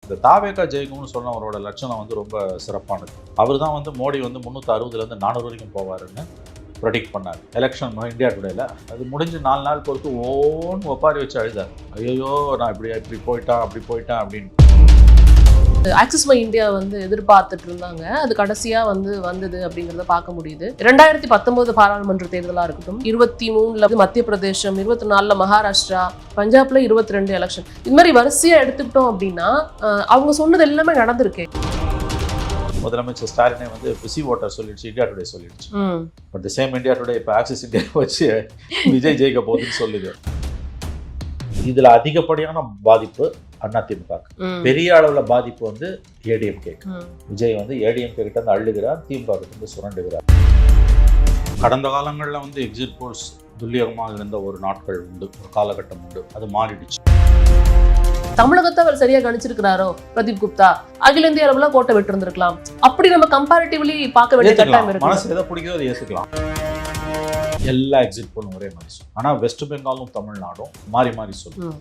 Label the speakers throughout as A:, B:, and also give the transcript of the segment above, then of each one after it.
A: இந்த தாவேகா ஜெயிக்கும்னு சொன்ன அவரோட லட்சணம் வந்து ரொம்ப சிறப்பானது. அவர் தான் வந்து மோடி வந்து 360லேருந்து 400 வரைக்கும் போவாருன்னு ப்ரெடிக்ட் பண்ணார் எலெக்ஷன் இந்தியா டுடேல. அது முடிஞ்சு 4 நாள் பொறுத்து ஓன்னு ஒப்பாரி வச்சு அழுதார். ஐயோ நான் இப்படி போயிட்டான் அப்படி போயிட்டான் அப்படின்னு.
B: ஆக்சிஸ் மை இந்தியா வந்து எதிர்பார்த்துட்டு இருந்தாங்க. அது கடைசியா வந்தது அப்படிங்கிறத பார்க்க முடியுது. 2019 பாராளுமன்ற தேர்தலா இருக்கட்டும், 23ல மத்திய பிரதேசம், 24ல மகாராஷ்டிரா, பஞ்சாப்ல 22 எலெக்ஷன், இது மாதிரி வரிசையா எடுத்துக்கிட்டோம் அப்படின்னா அவங்க சொன்னது எல்லாமே நடந்திருக்கு.
A: முதலமைச்சர் ஸ்டாலினே வந்து பிசி ஓட்டர் சொல்லிடுச்சு, இந்தியா டுடே சொல்லிடுச்சு. But the same India Today இப்போ ஆக்சிஸ் இந்தியா வச்சு விஜய் ஜெயிக்க போகுதுன்னு சொல்லுது. இதுல அதிகப்படியான பாதிப்பு அதிமுக, பெரிய அளவுல பாதிப்பு வந்து ஏடிஎம்கே. விஜய் வந்து ஏடிஎம்கே கிட்ட இருந்து அள்ளுகிறார், திமுக கிட்ட இருந்து சுரண்டுகிறார். கடந்த காலங்களில் வந்து எக்ஸிட் போல்ஸ் துல்லியமாக இருந்த ஒரு நாட்கள் உண்டு, ஒரு காலகட்டம் உண்டு. அது மாறிடுச்சு.
B: தமிழகத்தை அவர் சரியா கணிச்சிருக்கிறாரோ பிரதீப் குப்தா, அகில இந்திய அளவுல கோட்டை விட்டு இருந்திருக்கலாம். அப்படி நம்ம கம்பேரிட்டிவ்லி பார்க்க வேண்டிய கட்டாயம் இருக்கு.
A: மனசு எதை பிடிக்குதோ அதை ஏற்றுக்கலாம். எல்லா எக்ஸிட் போலும் ஒரே மாதிரி சொல்லும். ஆனா வெஸ்ட் பெங்காலும் தமிழ்நாடும் மாறி மாறி சொல்லும்.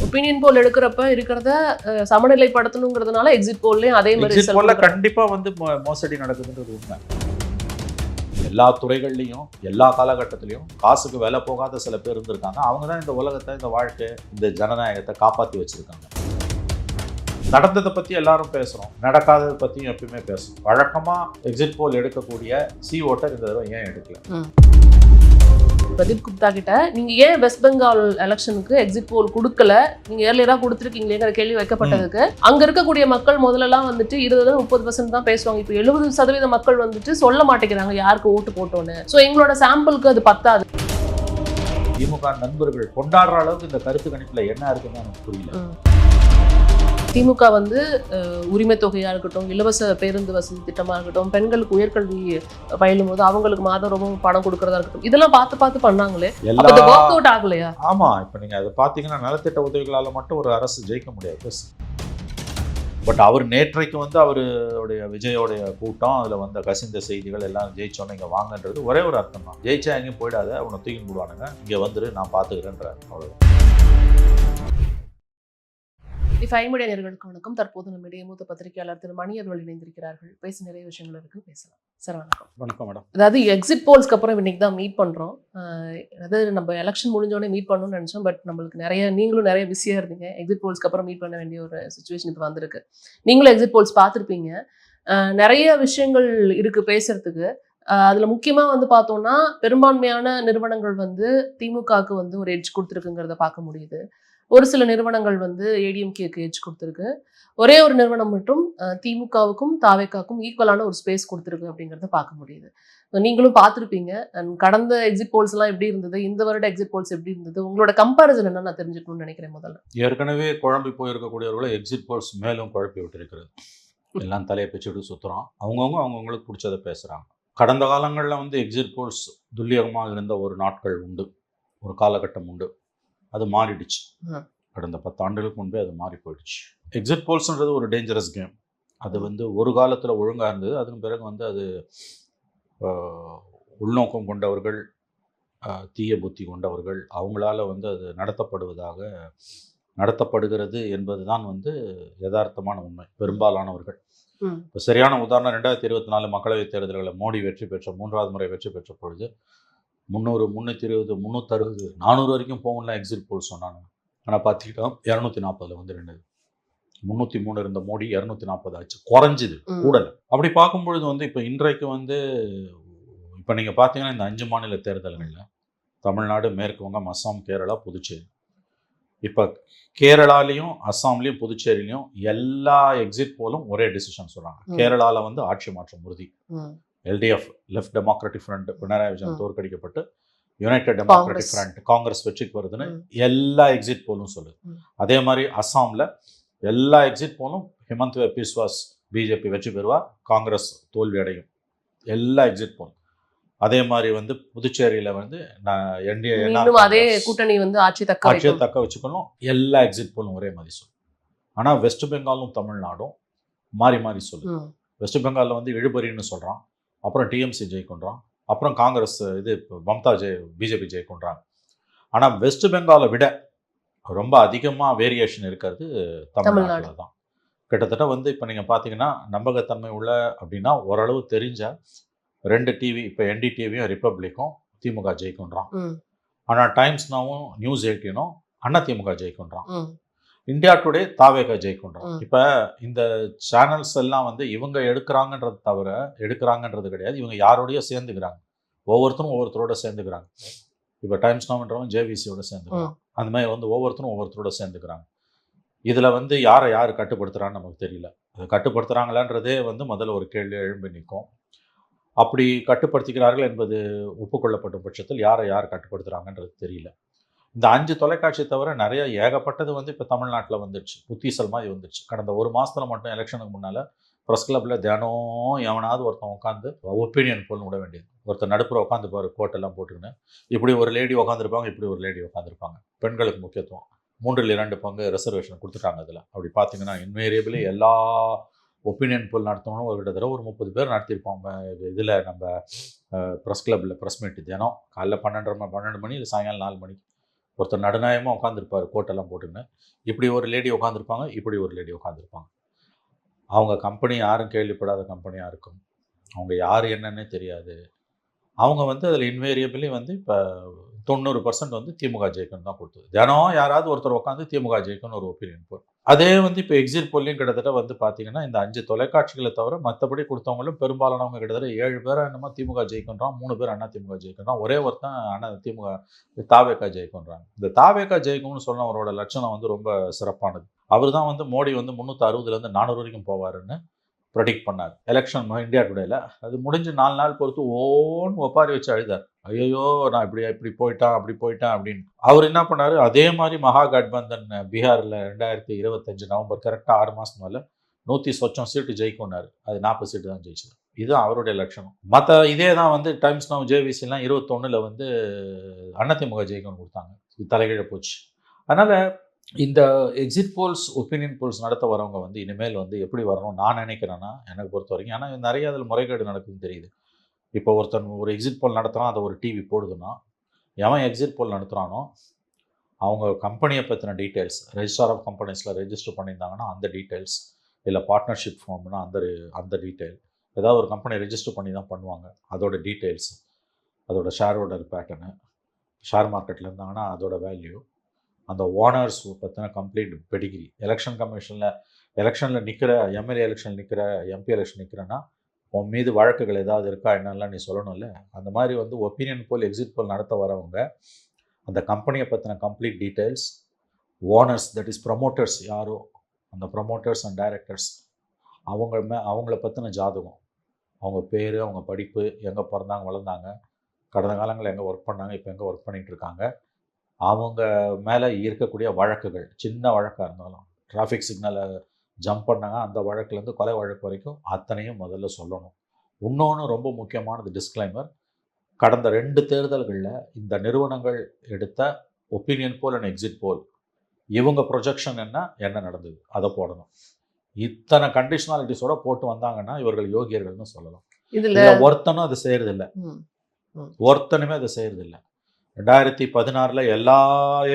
B: ஒப்பீனியன் போல் எடுக்கிறப்ப இருக்கிறத சமநிலைப்படுத்தணுங்கிறதுனால எக்ஸிட் போல்லையும் அதே மாதிரி
A: எக்ஸிட் போல்ல கண்டிப்பா வந்து மோசடி நடக்குதுன்றது உண்மை. எல்லா துறைகள்லையும் எல்லா காலகட்டத்திலையும் காசுக்கு விலை போகாத சில பேர் இருந்திருக்காங்க. அவங்க தான் இந்த உலகத்தை, இந்த வாழ்க்கை, இந்த ஜனநாயகத்தை காப்பாற்றி வச்சிருக்காங்க. நடந்ததை பற்றி எல்லாரும் பேசுகிறோம், நடக்காததை பற்றியும் எப்பயுமே பேசுகிறோம். வழக்கமாக எக்ஸிட் போல் எடுக்கக்கூடிய சி ஓட்டர் இந்த தடவை ஏன் எடுக்கல?
B: பிரதீப் குப்தா கிட்ட நீங்க ஏன் வெஸ்ட் பெங்கால் எலெக்ஷனுக்கு எக்ஸிட் போல் கொடுக்கல, நீங்க ஏர்லியரா கொடுத்துருக்கீங்களேங்கிற கேள்வி வைக்கப்பட்டதுக்கு அங்க இருக்கக்கூடிய மக்கள் முதல்லலாம் வந்துட்டு 20-30% தான் பேசுவாங்க. இப்போ 70% மக்கள் வந்துட்டு சொல்ல மாட்டேங்கிறாங்க யாருக்கு ஓட்டு போட்டோன்னு. ஸோ எங்களோட சாம்பிளுக்கு அது பத்தாது.
A: திமுக நண்பர்கள் கொண்டாடுற அளவுக்கு இந்த கருத்து கணிப்புல என்ன இருக்குன்னு எனக்கு புரியல.
B: திமுக வந்து உரிமை தொகையா இருக்கட்டும், இலவச பேருந்து வசதி திட்டமா இருக்கட்டும், பெண்களுக்கு உயர்கல்வி பயிலும் போது அவங்களுக்கு மாதம் ரொம்ப பணம் கொடுக்கறதா இருக்கட்டும், இதெல்லாம் பார்த்து பண்ணாங்களே, ஒர்க் அவுட் ஆகலையா?
A: ஆமா, இப்ப நீங்க அதை பாத்தீங்கன்னா நலத்திட்ட உதவிகளால மட்டும் ஒரு அரசு ஜெயிக்க முடியாது. பட் அவர் நேற்றைக்கு வந்து அவருடைய விஜயோடைய கூட்டம், அதுல வந்த கசிந்த செய்திகள் எல்லாம் ஜெயிச்சோன்னு இங்க வாங்கன்றது ஒரே ஒரு அர்த்தம் தான். ஜெயிச்சா எங்கேயும் போயிடாத, அவனை தூக்கி போடுவானுங்க, இங்க வந்துரு நான் பாத்துக்கிறேன்றார். அவ்வளவுதான்.
B: மீடியா நேயர்களுக்கு வணக்கம். தற்போது நம்முடைய மூத்த பத்திரிகையாளர் திரு மணி அவர்கள் இணைந்திருக்கிறார்கள். பேச நிறைய விஷயங்கள் இருக்கு, பேசலாம். சார் வணக்கம்.
A: வணக்கம் மேடம்.
B: அதாவது எக்ஸிட் போல்ஸ்க்கு அப்புறம் இன்னைக்கு தான் மீட் பண்றோம். அதாவது நம்ம எலெக்ஷன் முடிஞ்சோடனே மீட் பண்ணணும்னு நினைச்சோம். பட் நம்மளுக்கு நீங்களும் நிறைய பிஸியா இருந்தீங்க. எக்ஸிட் போல்ஸ்க்கு அப்புறம் மீட் பண்ண வேண்டிய ஒரு சுச்சுவேஷன் இப்போ வந்திருக்கு. நீங்களும் எக்ஸிட் போல்ஸ் பார்த்துருப்பீங்க. நிறைய விஷயங்கள் இருக்கு பேசுறதுக்கு. அதுல முக்கியமா வந்து பார்த்தோம்னா பெரும்பான்மையான நிறுவனங்கள் வந்து திமுகவுக்கு வந்து ஒரு எட்ஜ் கொடுத்துருக்குங்கிறத பார்க்க முடியுது. ஒரு சில நிறுவனங்கள் வந்து ஏடிஎம்கேக்கு எட்ஜ் கொடுத்துருக்கு. ஒரே ஒரு நிறுவனம் மட்டும் திமுகவுக்கும் தாவேக்காவுக்கும் ஈக்குவலான ஒரு ஸ்பேஸ் கொடுத்துருக்கு அப்படிங்கிறத பார்க்க முடியுது. நீங்களும் பார்த்துருப்பீங்க. அண்ட் கடந்த எக்ஸிட் போல்ஸ் எல்லாம் எப்படி இருந்தது, இந்த வருட எக்ஸிட் போல்ஸ் எப்படி இருந்தது, உங்களோட கம்பேரிசன் என்ன நான் தெரிஞ்சுக்கணும்னு நினைக்கிறேன். முதல்ல
A: ஏற்கனவே குழம்பி போயிருக்கக்கூடியவர்களை எக்ஸிட் போல்ஸ் மேலும் குழப்பி விட்டுருக்கிறது. எல்லாம் தலையை பிச்சுட்டு சுற்றுறோம். அவங்கவுங்களுக்கு பிடிச்சதை பேசுகிறாங்க. கடந்த காலங்களில் வந்து எக்ஸிட் போல்ஸ் துல்லியமாக இருந்த ஒரு நாட்கள் உண்டு, ஒரு காலகட்டம் உண்டு. அது மாறிடுச்சு. கடந்த 10 ஆண்டுகளுக்கு முன்பே அது மாறி போயிடுச்சு. எக்ஸிட் போல்ஸ்ன்றது ஒரு டேஞ்சரஸ் கேம். அது வந்து ஒரு காலத்தில் ஒழுங்காக இருந்தது. அதன் பிறகு வந்து அது உள்நோக்கம் கொண்டவர்கள், தீய புத்தி கொண்டவர்கள், அவங்களால வந்து அது நடத்தப்படுகிறது என்பது தான் வந்து யதார்த்தமான உண்மை. பெரும்பாலானவர்கள். இப்போ சரியான உதாரணம் 2024 மக்களவைத் தேர்தல்களில் மோடி வெற்றி பெற்ற 3வது முறை வெற்றி பெற்ற பொழுது 300, 320, 360, 400 வரைக்கும் போகும்லாம் எக்ஸிட் போல் சொன்னாங்க. ஆனால் பார்த்துக்கிட்டோம் 240 வந்து 303 இருந்த மோடி 240 ஆச்சு, குறைஞ்சிது, கூடலை. அப்படி பார்க்கும்பொழுது வந்து இப்போ இன்றைக்கு வந்து இப்போ நீங்கள் பார்த்தீங்கன்னா இந்த 5 மாநில தேர்தல்களில் தமிழ்நாடு, மேற்கு வங்கம், அஸ்ஸாம், கேரளா, புதுச்சேரி, இப்போ கேரளாலையும் அஸ்ஸாம்லேயும் புதுச்சேரியிலையும் எல்லா எக்ஸிட் போலும் ஒரே டிசிஷன் சொல்கிறாங்க. கேரளாவில் வந்து ஆட்சி மாற்றம் உறுதி. LDF, left democratic front, Pinarayi Vijayan தோற்கடிக்கப்பட்டு யுனைடெட் டெமோக்ராட்டிக் ஃப்ரண்ட் காங்கிரஸ் வெற்றிக்கு வருதுன்னு எல்லா எக்ஸிட் போலும் சொல்லுது. அதே மாதிரி அஸ்ஸாமில் எல்லா எக்ஸிட் போலும் ஹிமந்த் பிஸ்வாஸ் பிஜேபி வெற்றி பெறுவா, காங்கிரஸ் தோல்வி அடையும். எல்லா எக்ஸிட் போலும். அதே மாதிரி வந்து புதுச்சேரியில் வந்து
B: அதே கூட்டணி வந்து ஆட்சியை
A: தக்க வச்சுக்கணும். எல்லா எக்ஸிட் போலும் ஒரே மாதிரி சொல்லும். ஆனால் வெஸ்ட் பெங்காலும் தமிழ்நாடும் மாறி மாறி சொல்லுது. வெஸ்ட் பெங்காலில் வந்து இழுபறின்னு சொல்கிறான், அப்புறம் டிஎம்சி ஜெயிக்கொன்றான், அப்புறம் காங்கிரஸ் இது மம்தா பிஜேபி ஜெயிக்கொன்றாங்க. ஆனால் வெஸ்ட் பெங்காலை விட ரொம்ப அதிகமாக வேரியேஷன் இருக்கிறது தமிழ்நாட்டில் தான். கிட்டத்தட்ட வந்து இப்போ நீங்கள் பார்த்தீங்கன்னா நம்பகத்தன்மை உள்ள அப்படின்னா ஓரளவு தெரிஞ்ச 2 டிவி, இப்போ என்டிடிவியும் ரிப்பப்ளிக்கும் திமுக ஜெயிக்குன்றான். ஆனால் times நவும் news 18ம் Anna DMK ஜெயிக்குன்றான். India today தாவேக ஜெயிக்குன்றான். இப்போ இந்த சேனல்ஸ் எல்லாம் வந்து இவங்க எடுக்கிறாங்கன்றது கிடையாது, இவங்க யாரோடய சேர்ந்துக்கிறாங்க, ஒவ்வொருத்தரும் ஒவ்வொருத்தரோட சேர்ந்துக்கிறாங்க. இப்போ டைம்ஸ் நவுன்றவங்க ஜேவிசியோட சேர்ந்துக்கிறாங்க. அந்த மாதிரி வந்து ஒவ்வொருத்தரும் ஒவ்வொருத்தரோட சேர்ந்துக்கிறாங்க. இதில் வந்து யார் கட்டுப்படுத்துகிறான்னு நமக்கு தெரியல. அதை கட்டுப்படுத்துகிறாங்களான்றதே வந்து முதல்ல ஒரு கேள்வி எழும்பி நிற்கும். அப்படி கட்டுப்படுத்துகிறார்கள் என்பது ஒப்புக்கொள்ளப்படும் பட்சத்தில் யார் கட்டுப்படுத்துகிறாங்கன்றது தெரியல. இந்த 5 தொலைக்காட்சி தவிர நிறைய ஏகப்பட்டது வந்து இப்போ தமிழ்நாட்டில் வந்துடுச்சு, புத்திசல் மாதிரி வந்துடுச்சு. கடந்த ஒரு மாதத்தில் மட்டும் எலெக்ஷனுக்கு முன்னால் ப்ரெஸ் கிளப்பில் தினம் எவனாவது ஒருத்தன் உட்காந்து ஒப்பீனியன் போல்னு விட வேண்டியது. ஒருத்தர் நடுப்புற உட்காந்து பாரு, கோட்டெல்லாம் போட்டுக்கின்னு இப்படி ஒரு லேடி உட்காந்துருப்பாங்க, இப்படி ஒரு லேடி உட்காந்துருப்பாங்க. பெண்களுக்கு முக்கியத்துவம் 3/2 பங்கு ரிசர்வேஷன் கொடுத்துட்டாங்க. அதில் அப்படி பார்த்தீங்கன்னா இன்வேரியபிளி எல்லா ஒப்பீனியன் போல் நடத்தணும் ஒரு கிட்டத்தட்ட ஒரு 30 பேர் நடத்தியிருப்பாங்க. இதில் நம்ம ப்ரெஸ் கிளப்பில் ப்ரெஸ் மீட் தினம் காலைல 12 மணி இல்லை சாயங்காலம் 4 மணிக்கு ஒருத்தர் நடுநாயமாக உட்காந்துருப்பார், கோட்டெல்லாம் போட்டுன்னு. இப்படி ஒரு லேடி உட்காந்துருப்பாங்க, இப்படி ஒரு லேடி உட்காந்துருப்பாங்க. அவங்க கம்பெனி யாரும் கேள்விப்படாத கம்பெனியாக இருக்கும், அவங்க யார் என்னன்னே தெரியாது. அவங்க வந்து அதில் இன்வேரியபிளி வந்து இப்போ 90% வந்து திமுக ஜெயிக்கணும் தான் கொடுத்தது. தினம் யாராவது ஒருத்தர் உட்காந்து திமுக ஜெயிக்கணும்னு ஒரு ஒப்பீனியன் போல். அதே வந்து இப்போ எக்ஸிட் போல்லையும் கிட்டத்தட்ட வந்து பார்த்தீங்கன்னா இந்த 5 தொலைக்காட்சிகளை தவிர மற்றபடி கொடுத்தவங்களும் பெரும்பாலானவங்க கிட்டத்தட்ட 7 பேர் என்னமோ திமுக ஜெயிக்கின்றான், 3 பேர் அண்ணா திமுக ஜெயிக்கின்றான், ஒரே ஒருத்தன் அண்ணா திமுக தாவேக்கா ஜெயிக்கின்றாங்க. இந்த தாவேக்கா ஜெயிக்கும்னு சொன்னவரோட லட்சணம் வந்து ரொம்ப சிறப்பானது. அவர் தான் வந்து மோடி வந்து 360லேருந்து 400 வரைக்கும் போவாருன்னு ப்ரெடிக்ட் பண்ணார் எலெக்ஷன் இந்தியா டுடேல. அது முடிஞ்சு 4 நாள் பொறுத்து ஓன்னு ஒப்பாரி வச்சு அழுதார். ஐயோ நான் இப்படி போயிட்டான் அப்படி போயிட்டான் அப்படின்னு. அவர் என்ன பண்ணார், அதே மாதிரி மகா கட்பந்தன் பீகாரில் 2025 நவம்பர் கரெக்டாக 6 மாதம் மேலே 100 சீட்டு ஜெயிக்கும்னாரு. அது 40 சீட்டு தான் ஜெயிச்சது. இதுதான் அவருடைய லட்சணம். மற்ற இதே தான் வந்து டைம்ஸ் நவ் ஜேவிசிலாம் 21ல் வந்து அதிமுக ஜெயிக்கணும்னு கொடுத்தாங்க. இது தலைகீழ போச்சு. அதனால் இந்த எக்ஸிட் போல்ஸ் ஒப்பீனியன் போல்ஸ் நடத்த வரவங்க வந்து இனிமேல் வந்து எப்படி வரணும் நான் நினைக்கிறேன்னா, எனக்கு பொறுத்த வரைக்கும், ஏன்னா நிறைய அதில் முறைகேடு நடக்குதுன்னு தெரியுது. இப்போ ஒருத்தன் ஒரு எக்ஸிட் போல் நடத்துகிறான், அதை ஒரு டிவி போடுதுன்னா, எவன் எக்ஸிட் போல் நடத்துகிறானோ அவங்க கம்பெனியை பற்றின டீட்டெயில்ஸ், ரெஜிஸ்டார் ஆஃப் கம்பெனிஸில் ரெஜிஸ்டர் பண்ணியிருந்தாங்கன்னா அந்த டீட்டெயில்ஸ், இல்லை பார்ட்னர்ஷிப் ஃபார்ம்னா அந்த டீட்டெயில், ஏதாவது ஒரு கம்பெனி ரெஜிஸ்டர் பண்ணி தான் பண்ணுவாங்க, அதோட டீட்டெயில்ஸ், அதோட ஷேர் ஹோல்டர் பேட்டர்னு, ஷேர் மார்க்கெட்டில் இருந்தாங்கன்னா அதோட வேல்யூ, அந்த ஓனர்ஸ் பற்றின கம்ப்ளீட் பெடிகிரி. எலெக்ஷன் கமிஷனில் எலெக்ஷனில் நிற்கிற, எம்எல்ஏ எலெக்ஷன் நிற்கிற, எம்பி எலெக்ஷன் நிற்கிறேன்னா உன் மீது வழக்குகள் ஏதாவது இருக்கா என்னெல்லாம் நீ சொல்லணும்ல. அந்த மாதிரி வந்து ஒப்பீனியன் போல் எக்ஸிட் போல் நடத்த வரவங்க அந்த கம்பெனியை பற்றின complete details, owners that is promoters யாரோ அந்த ப்ரமோட்டர்ஸ் அண்ட் டைரக்டர்ஸ் அவங்கள பற்றின ஜாதகம், அவங்க பேர், அவங்க படிப்பு, எங்கே பிறந்தாங்க வளர்ந்தாங்க, கடந்த காலங்களில் எங்கே ஒர்க் பண்ணாங்க, இப்போ எங்கே ஒர்க் பண்ணிகிட்ருக்காங்க, அவங்க மேலே இருக்கக்கூடிய வழக்குகள், சின்ன வழக்காக இருந்தாலும் டிராஃபிக் சிக்னலை ஜம்ப் பண்ணாங்க அந்த வழக்குலேருந்து கொலை வழக்கு வரைக்கும் அத்தனையும் முதல்ல சொல்லணும். இன்னொன்று ரொம்ப முக்கியமானது டிஸ்க்ளைமர், கடந்த 2 தேர்தல்களில் இந்த நிறுவனங்கள் எடுத்த ஒப்பீனியன் போல் அண்ட் எக்ஸிட் போல் இவங்க ப்ரொஜெக்ஷன் என்ன நடந்தது அதை போடணும். இத்தனை கண்டிஷனாலிட்டிஸோட போட்டு வந்தாங்கன்னா இவர்கள் யோகியர்கள்னு சொல்லலாம். இதில் ஒருத்தனும் அதை செய்யறதில்லை, ஒருத்தனுமே அதை செய்யறதில்லை. 2016 எல்லா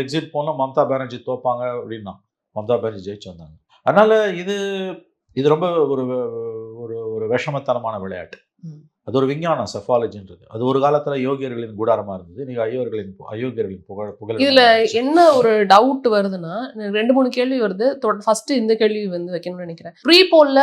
A: எக்ஸிட் போலும் மம்தா பானர்ஜி தோப்பாங்க அப்படின்னா மம்தா பானர்ஜி ஜெயிச்சு வந்தாங்க. அதனால் இது ரொம்ப ஒரு ஒரு ஒரு விஷமத்தனமான விளையாட்டு. அது ஒரு விஞ்ஞானம், செஃபாலஜின்றது. அது ஒரு காலத்தில் யோகியர்களின் கூடாரமாக இருந்தது, நீங்கள் அயோக்கியர்களின் புகழ்.
B: இதில் என்ன ஒரு டவுட் வருதுன்னா, 2-3 கேள்வி வருது. ஃபர்ஸ்ட் இந்த கேள்வி வந்து வைக்கணும்னு நினைக்கிறேன். ப்ரீ போல்ல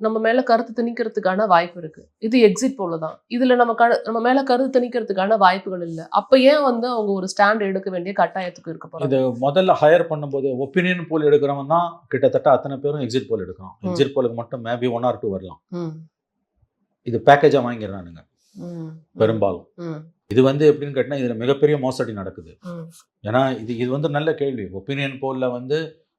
B: நம்ம மேலே கருத்து திணிக்கிறதுக்கான வாய்ப்பு இருக்குது, இது எக்ஸிட் போல தான். இதில் நம்ம மேலே கருத்து திணிக்கிறதுக்கான வாய்ப்புகள் இல்லை. அப்போ ஏன் வந்து அவங்க ஒரு ஸ்டாண்ட் எடுக்க வேண்டிய கட்டாயத்துக்கு இருக்க போகிறாங்க? இது
A: முதல்ல ஹையர் பண்ணும்போது ஒப்பீனியன் போல் எடுக்கிறவன் தான் கிட்டத்தட்ட அத்தனை பேரும் எக்ஸிட் போல் எடுக்கிறோம். எக்ஸிட் போலுக்கு மட்டும் மேபி 1 or 2 வரலாம். இது பேக்கேஜாக வாங்கிடுறானுங்க பெரும்பாலும். இது வந்து எப்படின்னு கேட்டால் இதில் மிகப்பெரிய மோசடி நடக்குது. ஏன்னா இது வந்து நல்ல கேள்வி. ஒப்பீனியன் போலில் வந்து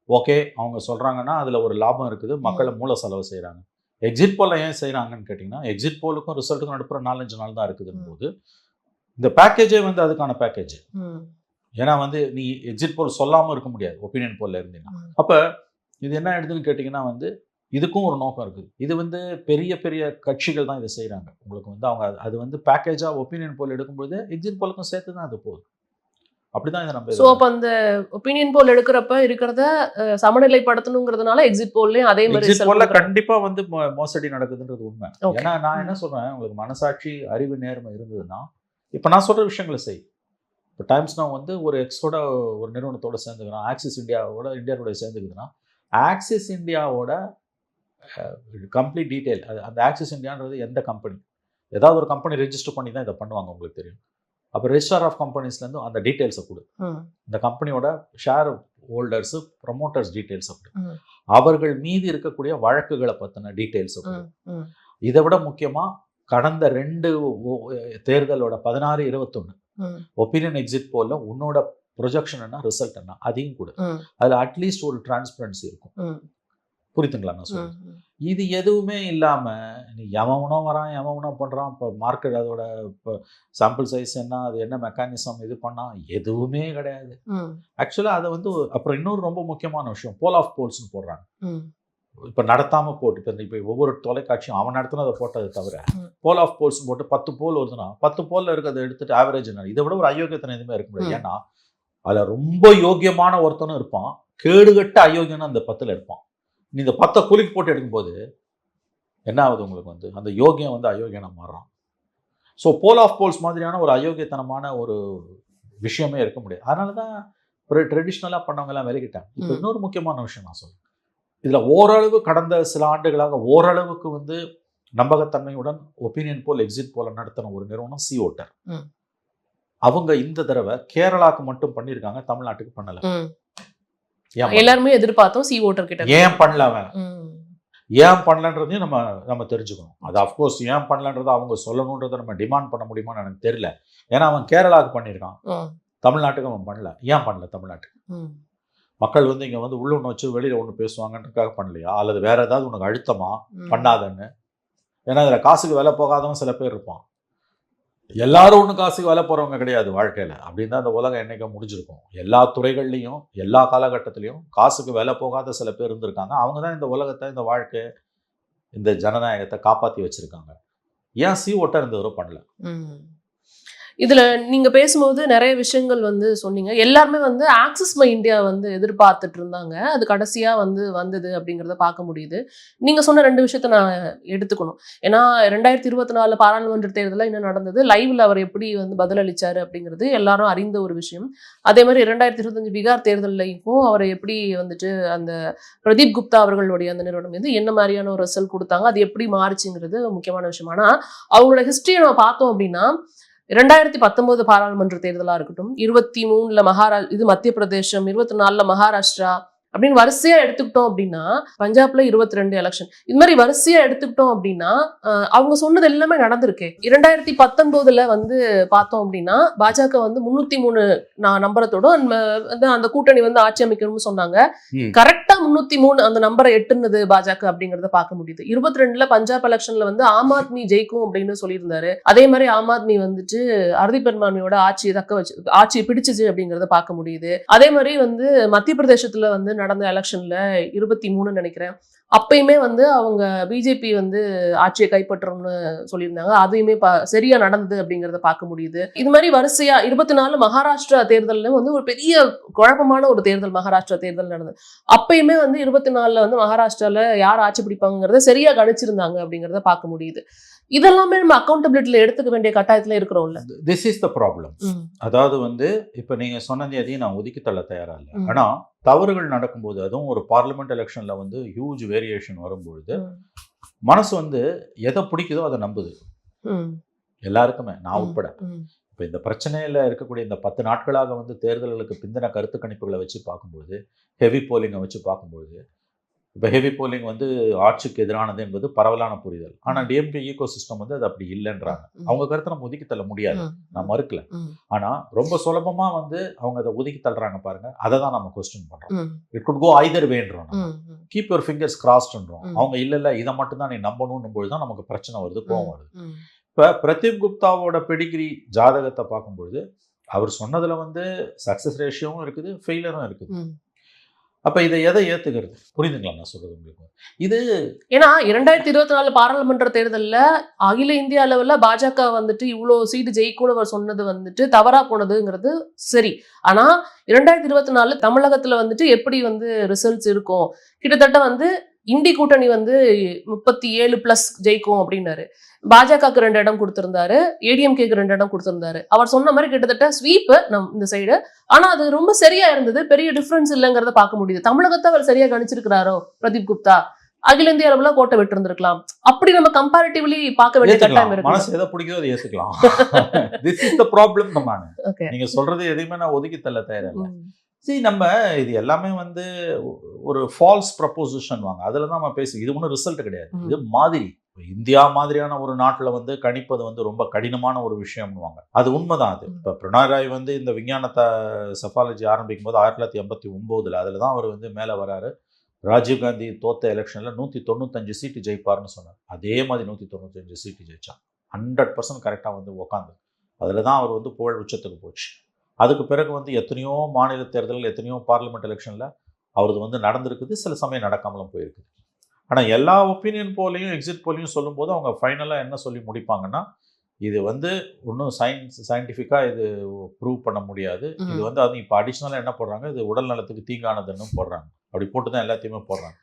A: ஓகே அவங்க சொல்கிறாங்கன்னா அதில் ஒரு லாபம் இருக்குது, மக்களை மூல செலவு செய்கிறாங்க. எக்ஸிட் போலில் ஏன் செய்கிறாங்கன்னு கேட்டிங்கன்னா, எக்ஸிட் போலுக்கும் ரிசல்ட்டுக்கும் நடுப்புற 4-5 நாள் தான் இருக்குதுன்னு போது இந்த பேக்கேஜே வந்து அதுக்கான பேக்கேஜ். ஏன்னா வந்து நீ எக்ஸிட் போல் சொல்லாமல் இருக்க முடியாது ஒப்பீனியன் போலில் இருந்தீங்கன்னா. அப்போ இது என்ன ஆயிடுதுன்னு கேட்டிங்கன்னா வந்து இதுக்கும் ஒரு நோக்கம் இருக்குது. இது வந்து பெரிய பெரிய கட்சிகள் தான் இதை செய்கிறாங்க. உங்களுக்கு வந்து அவங்க அது வந்து பேக்கேஜாக ஒப்பீனியன் போல் எடுக்கும்போது எக்ஸிட் போலுக்கும் சேர்த்து தான் அது போகுது. அப்படிதான் இதை நம்ம
B: சோ அப்ப அந்த ஒப்பீனியன் போல் எடுக்கிறப்ப இருக்கிறத சமநிலைப்படுத்தணுங்கிறதுனால எக்ஸிட் போல்லயும் அதே மாதிரி
A: எக்ஸிட்
B: result
A: போல்ல
B: கொடுக்குறாங்க.
A: கண்டிப்பா வந்து மோசடி நடக்குதுன்றது உண்மை.
B: Okay.
A: ஏன்னா நான் என்ன சொல்றேன், உங்களுக்கு மனசாட்சி அறிவு நேர்மை இருந்ததுன்னா இப்ப நான் சொல்ற விஷயங்களை செய். இப்போ டைம்ஸ் நவ் வந்து ஒரு எக்ஸோட ஒரு நிறுவனத்தோட சேர்ந்துக்கிறோம், ஆக்சிஸ் இந்தியாவோட சேர்ந்துக்குதுன்னா ஆக்சிஸ் இந்தியாவோட கம்ப்ளீட் டீட்டெயில், அந்த ஆக்சிஸ் இந்தியான்றது எந்த கம்பெனி, ஏதாவது ஒரு கம்பெனி ரெஜிஸ்டர் பண்ணி தான் இதை பண்ணுவாங்க, உங்களுக்கு தெரியும். அப்போ ரெஜிஸ்டார் ஆஃப் கம்பெனிஸ்லேருந்து அந்த டீட்டெயில்ஸை கொடு, இந்த கம்பெனியோட ஷேர் ஹோல்டர்ஸு ப்ரொமோட்டர்ஸ் டீட்டெயில்ஸை கொடு, அவர்கள் மீது இருக்கக்கூடிய வழக்குகளை பற்றின டீட்டெயில்ஸை கொடு. இதை விட முக்கியமாக கடந்த 2 தேர்தலோட 16, 21 ஒப்பீனியன் எக்ஸிட் போல உன்னோட ப்ரொஜெக்ஷன் என்ன, ரிசல்ட் என்ன, அதையும் கொடு. அதில் அட்லீஸ்ட் ஒரு டிரான்ஸ்பரன்சி இருக்கும். புரியுதுங்களா நான் சொல்றேன்? இது எதுவுமே இல்லாம நீ எவனோ வரான் எவனோ பண்றான், இப்போ மார்க்கெட் அதோட இப்போ சாம்பிள் சைஸ் என்ன, அது என்ன மெக்கானிசம் இது பண்ணா, எதுவுமே கிடையாது. ஆக்சுவலா அதை வந்து அப்புறம் இன்னொரு ரொம்ப முக்கியமான விஷயம், போல் ஆஃப் போல்ஸ்னு போடுறாங்க. இப்போ நடத்தாம போட்டு இப்போ ஒவ்வொரு தொலைக்காட்சியும் அவன் நடத்தினதை போட்டதை தவிர போல் ஆஃப் போல்ஸ் போட்டு 10 போல் வருதுன்னா 10 போல்ல இருக்கிறத எடுத்துட்டு ஆவரேஜ் என்ன, இதை விட ஒரு அயோக்கியத்தனை எதுவுமே இருக்க முடியாது. ஏன்னா அதுல ரொம்ப யோக்கியமான ஒருத்தனும் இருப்பான், கேடுகட்ட அயோக்கியனும் அந்த 10ல் இருப்பான். நீ இந்த 10 குலுக்கி போட்டு எடுக்கும்போது என்ன ஆகுது, உங்களுக்கு வந்து அந்த யோகியம் வந்து அயோக்கியனா மாறுறான். ஸோ போல் ஆஃப் போல்ஸ் மாதிரியான ஒரு அயோக்கியத்தனமான ஒரு விஷயமே இருக்க முடியாது. அதனால தான் ட்ரெடிஷ்னலாக பண்ணவங்க எல்லாம் விலகிட்டாங்க. இப்போ இன்னொரு முக்கியமான விஷயம் நான் சொல்றேன், இதில் ஓரளவு கடந்த சில ஆண்டுகளாக ஓரளவுக்கு வந்து நம்பகத்தன்மையுடன் ஒப்பீனியன் போல் எக்ஸிட் போல நடத்தின ஒரு நிறுவனம் சி ஓட்டர். அவங்க இந்த தடவை கேரளாக்கு மட்டும் பண்ணியிருக்காங்க, தமிழ்நாட்டுக்கு பண்ணல.
B: எல்லாருமே எதிர்பார்த்தோம் சி ஓட்டர் கிட்ட.
A: ஏன் பண்ணல அவன், ஏன் பண்ணலன்றதையும் நம்ம தெரிஞ்சுக்கணும். அது அஃப்கோர்ஸ் ஏன் பண்ணலன்றதை அவங்க சொல்லணுன்றதை நம்ம டிமாண்ட் பண்ண முடியுமான்னு எனக்கு தெரியல. ஏன்னா அவன் கேரளாவுக்கு பண்ணியிருக்கான், தமிழ்நாட்டுக்கு அவன் பண்ணல. ஏன் பண்ணல தமிழ்நாட்டுக்கு? மக்கள் வந்து இங்கே வந்து உள்ள ஒன்று வச்சு வெளியில் ஒன்று பேசுவாங்கன்றதுக்காக பண்ணலையா, அல்லது வேற ஏதாவது உனக்கு அழுத்தமா பண்ணாதன்னு? ஏன்னா இதில் காசுக்கு விலை போகாதவன் சில பேர் இருப்பான். எல்லாரும் ஒன்றும் காசுக்கு விலை போகிறவங்க கிடையாது வாழ்க்கையில். அப்படின்னு தான் இந்த உலகம் என்னைக்கும் முடிஞ்சிருக்கும். எல்லா துறைகள்லையும் எல்லா காலகட்டத்திலையும் காசுக்கு விலை போகாத சில பேர் இருந்திருக்காங்க. அவங்க தான் இந்த உலகத்தை, இந்த வாழ்க்கை, இந்த ஜனநாயகத்தை காப்பாற்றி வச்சுருக்காங்க. ஏன் சி ஓட்டர் இந்த தடவை பண்ணல?
B: இதுல நீங்க பேசும்போது நிறைய விஷயங்கள் வந்து சொன்னீங்க. எல்லாருமே வந்து ஆக்சிஸ் மை இந்தியா வந்து எதிர்பார்த்துட்டு இருந்தாங்க. அது கடைசியா வந்து வந்தது அப்படிங்கிறத பார்க்க முடியுது. நீங்க சொன்ன 2 விஷயத்த நான் எடுத்துக்கணும். ஏன்னா 2024 பாராளுமன்ற தேர்தலில் என்ன நடந்தது, லைவ்ல அவர் எப்படி வந்து பதிலளிச்சாரு அப்படிங்கிறது எல்லாரும் அறிந்த ஒரு விஷயம். அதே மாதிரி 2025 பீகார் தேர்தலையும் அவரை எப்படி வந்துட்டு அந்த பிரதீப் குப்தா அவர்களுடைய அந்த நிறுவனம் வந்து என்ன மாதிரியான ஒரு ரிசல்ட் கொடுத்தாங்க, அது எப்படி மாறுச்சுங்கிறது முக்கியமான விஷயம். ஆனா அவங்களோட ஹிஸ்டரியை நம்ம பார்த்தோம் அப்படின்னா 2019 பாராளுமன்ற தேர்தலா இருக்கட்டும், 23ல இது மத்திய பிரதேசம், 24ல மகாராஷ்டிரா அப்படின்னு வரிசையா எடுத்துக்கிட்டோம் அப்படின்னா, பஞ்சாப்ல 22 எலெக்ஷன், இது மாதிரி வரிசையா எடுத்துக்கிட்டோம் அப்படின்னா அவங்க சொன்னது எல்லாமே நடந்திருக்கு. 2019ல வந்து பார்த்தோம் அப்படின்னா பாஜக வந்து 303 நம்பரத்தோட அந்த கூட்டணி வந்து ஆட்சி அமைக்கணும்னு சொன்னாங்க. கரெக்டா 303 அந்த நம்பரை எட்டுனது பாஜக அப்படிங்கறத பார்க்க முடியுது. 22ல பஞ்சாப் எலெக்ஷன்ல வந்து ஆம் ஆத்மி ஜெயிக்கும் அப்படின்னு சொல்லியிருந்தாரு. அதே மாதிரி ஆம் ஆத்மி வந்துட்டு அறுதி பெரும்பான்மையோட ஆட்சியை பிடிச்சிச்சு அப்படிங்கறத பார்க்க முடியுது. அதே மாதிரி வந்து மத்திய பிரதேசத்துல வந்து நடந்த எலெக்ஷன்ல 23 நினைக்கிறேன், அப்பயுமே வந்து அவங்க பிஜேபி வந்து ஆட்சியை கைப்பற்றணும்னு சொல்லியிருந்தாங்க. அதையுமே சரியா நடந்தது அப்படிங்கறத பார்க்க முடியுது. இது மாதிரி வரிசையா 24 மகாராஷ்டிரா தேர்தல்ல வந்து ஒரு பெரிய குழப்பமான ஒரு தேர்தல், மகாராஷ்டிரா தேர்தல் நடந்தது. அப்பயுமே வந்து 24ல வந்து மகாராஷ்டிரால யார் ஆட்சி பிடிப்பாங்கிறத சரியா கணிச்சிருந்தாங்க அப்படிங்கறத பார்க்க முடியுது. இதெல்லாமே நம்ம அக்கௌண்டபிலிட்டியில எடுத்துக்க வேண்டிய கட்டாயத்துல இருக்கிறோம்ல.
A: This is the problem. அதாவது வந்து இப்ப நீங்க சொன்னது எதையும் நான் ஒதுக்கி தள்ள தயாரா இல்லை. ஆனா தவறுகள் நடக்கும்போது, அதுவும் ஒரு பார்லிமெண்ட் எலெக்ஷன்ல வந்து ஹியூஜ் வேரியேஷன் வரும்பொழுது மனசு வந்து எதை பிடிக்குதோ அதை நம்புது. எல்லாருக்குமே, நான் உட்பட. இப்போ இந்த பிரச்சனையில் இருக்கக்கூடிய இந்த 10 நாட்களாக வந்து தேர்தல்களுக்கு பிந்தின கருத்து கணிப்புகளை வச்சு பார்க்கும்போது, ஹெவி போலிங்கை வச்சு பார்க்கும்போது, இப்போ ஹெவி போலிங் வந்து ஆட்சிக்கு எதிரானது என்பது பரவலான புரிதல். ஆனால் டிஎம்கே ஈகோ சிஸ்டம் வந்து அது அப்படி இல்லைன்றாங்க. அவங்க கருத்தை நம்ம ஒதுக்கி தள்ள முடியாது, நான் மறுக்கல. ஆனால் ரொம்ப சுலபமாக வந்து அவங்க அதை ஒதுக்கி தள்ளுறாங்க பாருங்க, அதை தான் நம்ம கொஸ்டின் பண்ணுறோம். இட் குட் கோ ஐதர் வேன்றோம். கீப் யுவர் ஃபிங்கர்ஸ் கிராஸ்ட்ன்றோம். அவங்க இல்லை இல்லை இதை மட்டும் தான் நீ நம்பணும் போது தான் நமக்கு பிரச்சனை வருது, கோவம் வருது. இப்போ பிரதீப் குப்தாவோட பெடிகிரி ஜாதகத்தை பார்க்கும்பொழுது அவர் சொன்னதில் வந்து சக்ஸஸ் ரேஷியோவும் இருக்குது, ஃபெயிலரும் இருக்குது. அப்ப இதை எதை ஏத்துக்கிறது? புரியுதுங்களா நான் சொல்றது உங்களுக்கு? இது
B: ஏன்னா 2024 பாராளுமன்ற தேர்தல்ல அகில இந்திய அளவுல பாஜக வந்துட்டு இவ்வளோ சீட்டு ஜெயிக்கும்னு அவர் சொன்னது வந்துட்டு தவறா போனதுங்கிறது சரி. ஆனா 2024 தமிழகத்துல வந்துட்டு எப்படி வந்து ரிசல்ட்ஸ் இருக்கும்? கிட்டத்தட்ட வந்து இண்டி கூட்டணி வந்து 37+ ஜெயிக்கும் அப்படின்னாரு. பாஜகவுக்கு 2 இடம் கொடுத்திருந்தாரு, ஏடிஎம்கேக்கு 2 இடம் கொடுத்திருந்தாரு. அவர் சொன்ன மாதிரி கிட்டத்தட்ட ஸ்வீப் இந்த சைடு. ஆனா அது ரொம்ப சரியா இருந்தது, பெரிய டிஃபரன்ஸ் இல்லைங்கிறத பார்க்க முடியுது. தமிழகத்தை அவர் சரியா கணிச்சிருக்கிறாரோ பிரதீப் குப்தா? அகில இந்திய அளவுல கோட்டை விட்டு இருந்திருக்கலாம். அப்படி நம்ம கம்பேரிட்டிவ்லி பார்க்க வேண்டிய கட்டாயம் இருக்கு.
A: மனசு எதை பிடிக்குதோ அதை ஏத்துக்கலாம். This is the problem. நீங்க சொல்றது எதையுமே நான் ஒதுக்கி தள்ள தயாரில்லை. சரி, நம்ம இது எல்லாமே வந்து ஒரு ஃபால்ஸ் ப்ரப்போசிஷன் வாங்க, அதில் தான் நம்ம பேசி, இது ஒன்றும் ரிசல்ட் கிடையாது. இது மாதிரி இந்தியா மாதிரியான ஒரு நாட்டில் வந்து கணிப்பது வந்து ரொம்ப கடினமான ஒரு விஷயம்னுவாங்க. அது உண்மைதான். அது இப்போ பிரணாய் வந்து இந்த விஞ்ஞானத்தை செஃபாலஜி ஆரம்பிக்கும் போது 1989 அதில் தான் அவர் வந்து மேலே வராரு. ராஜீவ்காந்தி தோத்த எலெக்ஷனில் 195 சீட்டு ஜெயிப்பார்னு சொன்னார். அதே மாதிரி 195 சீட்டு ஜெயிச்சான். 100% கரெக்டாக வந்து உக்காந்து அதில் தான் அவர் வந்து புகழ் உச்சத்துக்கு போச்சு. அதுக்கு பிறகு வந்து எத்தனையோ மாநில தேர்தல்கள், எத்தனையோ பார்லிமெண்ட் எலெக்ஷனில் அவரது வந்து நடந்திருக்குது, சில சமயம் நடக்காமலும் போயிருக்குது. ஆனால் எல்லா ஒப்பீனியன் போலையும் எக்ஸிட் போலையும் சொல்லும்போது அவங்க ஃபைனலாக என்ன சொல்லி முடிப்பாங்கன்னா, இது வந்து ஒன்றும் சயின்டிஃபிக்காக இது ப்ரூவ் பண்ண முடியாது, இது வந்து அது இப்போ அடிஷ்னலாக என்ன போடுறாங்க, இது உடல் நலத்துக்கு தீங்கானதுன்னு போடுறாங்க. அப்படி போட்டு தான் எல்லாத்தையுமே போடுறாங்க.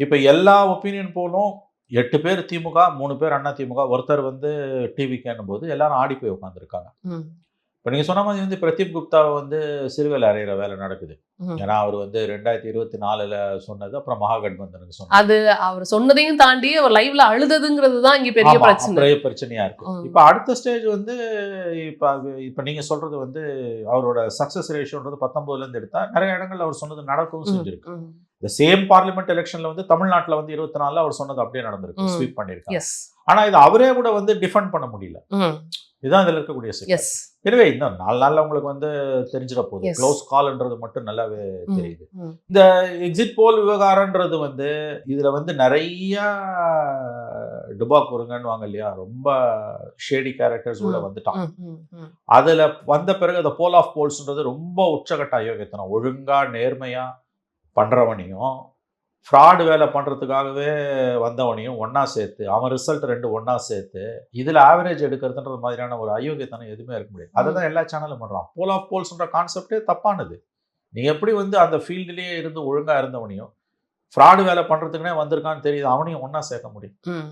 A: இப்போ எல்லா ஒப்பீனியன் போலும் 8 பேர் திமுக, 3 பேர் அண்ணா திமுக, ஒருத்தர் வந்து டிவிக்கேன்னும் போது எல்லாரும் ஆடி போய் உட்காந்துருக்காங்க. இப்போ நீங்கள் சொன்ன மாதிரி வந்து பிரதீப் குப்தா வந்து சிறுவேலை அறையிற வேலை நடக்குது. ஏன்னா அவர் வந்து 2024 சொன்னது, அப்புறம் மகாகட்பந்தனுக்கு சொன்னது.
B: அது அவர் சொன்னதையும் தாண்டி அவர் லைவ்ல அழுதுங்கிறது தான் இங்கே பெரிய பிரச்சனை.
A: பெரிய பிரச்சனையா இருக்கும். இப்போ அடுத்த ஸ்டேஜ் வந்து இப்போ நீங்க சொல்றது வந்து அவரோட சக்சஸ் ரேஷியோன்றது 19லேருந்து எடுத்தா நிறைய இடங்கள்ல அவர் சொன்னது நடக்கவும் செஞ்சிருக்கு. இந்த சேம் பார்லிமெண்ட் எலெக்ஷன்ல வந்து தமிழ்நாட்டில் வந்து 24 அவர் சொன்னது அப்படியே நடந்திருக்கு, ஸ்வீப் பண்ணியிருக்காங்க. ஆனா இது அவரே கூட வந்து டிஃபெண்ட் பண்ண முடியல. இதுதான் இதில் இருக்கக்கூடிய சிக்கல். எனவே இன்னும் 4 நாள்ல உங்களுக்கு வந்து தெரிஞ்சிட போகுது. க்ளோஸ் கால்ன்றது மட்டும் நல்லாவே தெரியுது. இந்த எக்ஸிட் போல் விவகாரன்றது வந்து இதுல வந்து நிறைய டுபாக்கூருங்கன்னு வாங்க இல்லையா, ரொம்ப ஷேடி கேரக்டர்ஸ் உள்ள வந்துட்டான். அதுல வந்த பிறகு அந்த போல் ஆஃப் போல்ஸ்ன்றது ரொம்ப உச்சகட்ட அயோக்கியத்தனம். ஒழுங்கா நேர்மையா பண்றவனையும் ஃப்ராடு வேலை பண்ணுறதுக்காகவே வந்தவனையும் ஒன்றா சேர்த்து, அவன் ரிசல்ட் 2 ஒன்றா சேர்த்து இதில் ஆவரேஜ் எடுக்கிறதுன்ற மாதிரியான ஒரு அயோக்கியத்தனம் எதுவுமே இருக்க முடியாது. அதை தான் எல்லா சேனலும் பண்ணுறான். போல் ஆஃப் போல்ஸ்ன்ற கான்செப்டே தப்பானது. நீ எப்படி வந்து அந்த ஃபீல்டுலேயே இருந்து ஒழுங்காக இருந்தவனையும் ஃப்ராடு வேலை பண்ணுறதுக்குனே வந்திருக்கான்னு தெரியுது, அவனையும் ஒன்றா சேர்க்க முடியும்.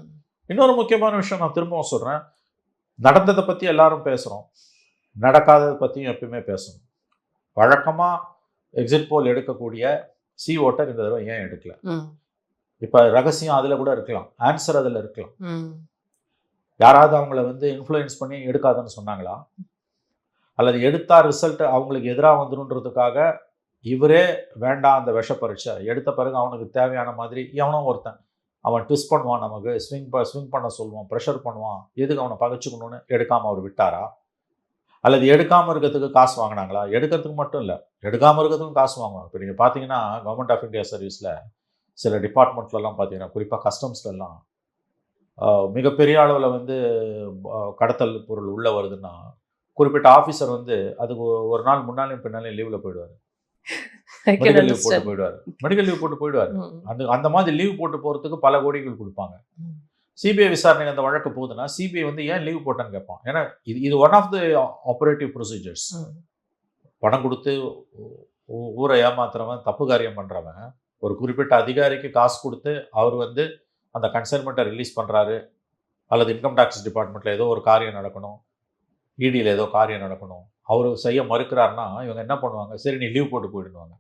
A: இன்னொரு முக்கியமான விஷயம் நான் திரும்பவும் சொல்கிறேன், நடந்ததை பற்றி எல்லாரும் பேசுகிறோம், நடக்காததை பற்றியும் எப்பயுமே பேசணும். வழக்கமாக எக்ஸிட் போல் எடுக்கக்கூடிய சி ஓட்டர் இந்த தடவை ஏன் எடுக்கல? இப்ப ரகசியம் அதுல கூட இருக்கலாம், ஆன்சர் அதுல இருக்கலாம். யாராவது அவங்கள வந்து இன்ஃப்ளூயன்ஸ் பண்ணி எடுக்காதன்னு சொன்னாங்களா? அல்லது எடுத்தா ரிசல்ட் அவங்களுக்கு எதிராக வந்துருன்றதுக்காக இவரே வேண்டாம் அந்த விஷ பரீட்சை எடுத்த பிறகு அவனுக்கு தேவையான மாதிரி எவனோ ஒருத்தன் அவன் ட்விஸ்ட் பண்ணுவான், நமக்கு ஸ்விங் பண்ண சொல்லுவான், ப்ரெஷர் பண்ணுவான், எதுக்கு அவனை பகைச்சுக்கணும்னு எடுக்காம அவர் விட்டாரா? அல்லது எடுக்காமல் இருக்கிறதுக்கு காசு வாங்கினாங்களா? எடுக்கிறதுக்கு மட்டும் இல்லை, எடுக்காமல் இருக்கிறதுக்கும் காசு வாங்குவாங்க. இப்போ நீங்கள் பார்த்தீங்கன்னா கவர்மெண்ட் ஆஃப் இந்தியா சர்வீஸில் சில டிபார்ட்மெண்ட்லலாம் பார்த்தீங்கன்னா, குறிப்பாக கஸ்டம்ஸ்லாம் மிகப்பெரிய அளவில் வந்து கடத்தல் பொருள் உள்ளே வருதுன்னா குறிப்பிட்ட ஆஃபீஸர் வந்து அதுக்கு ஒரு நாள் முன்னாலையும் பின்னாலையும் லீவில் போயிடுவார், மெடிக்கல் லீவ் போட்டு போயிடுவார். அந்த மாதிரி லீவ் போட்டு போகிறதுக்கு பல கோடிகள் கொடுப்பாங்க. சிபிஐ விசாரணை அந்த வழக்கு போகுதுன்னா சிபிஐ வந்து ஏன் லீவ் போட்டேன்னு கேட்பான். ஏன்னா இது one of the operative procedures. பணம் கொடுத்து ஊரை ஏமாத்துறவன், தப்பு காரியம் பண்ணுறவன் ஒரு குறிப்பிட்ட அதிகாரிக்கு காசு கொடுத்து அவர் வந்து அந்த கன்சைன்மெண்ட்டை ரிலீஸ் பண்ணுறாரு, அல்லது இன்கம் டேக்ஸ் டிபார்ட்மெண்ட்டில் ஏதோ ஒரு காரியம் நடக்கணும், இடியில் ஏதோ காரியம் நடக்கணும், அவர் செய்ய மறுக்கிறாருன்னா இவங்க என்ன பண்ணுவாங்க, சரி நீ லீவ் போட்டு போயிடுவாங்க.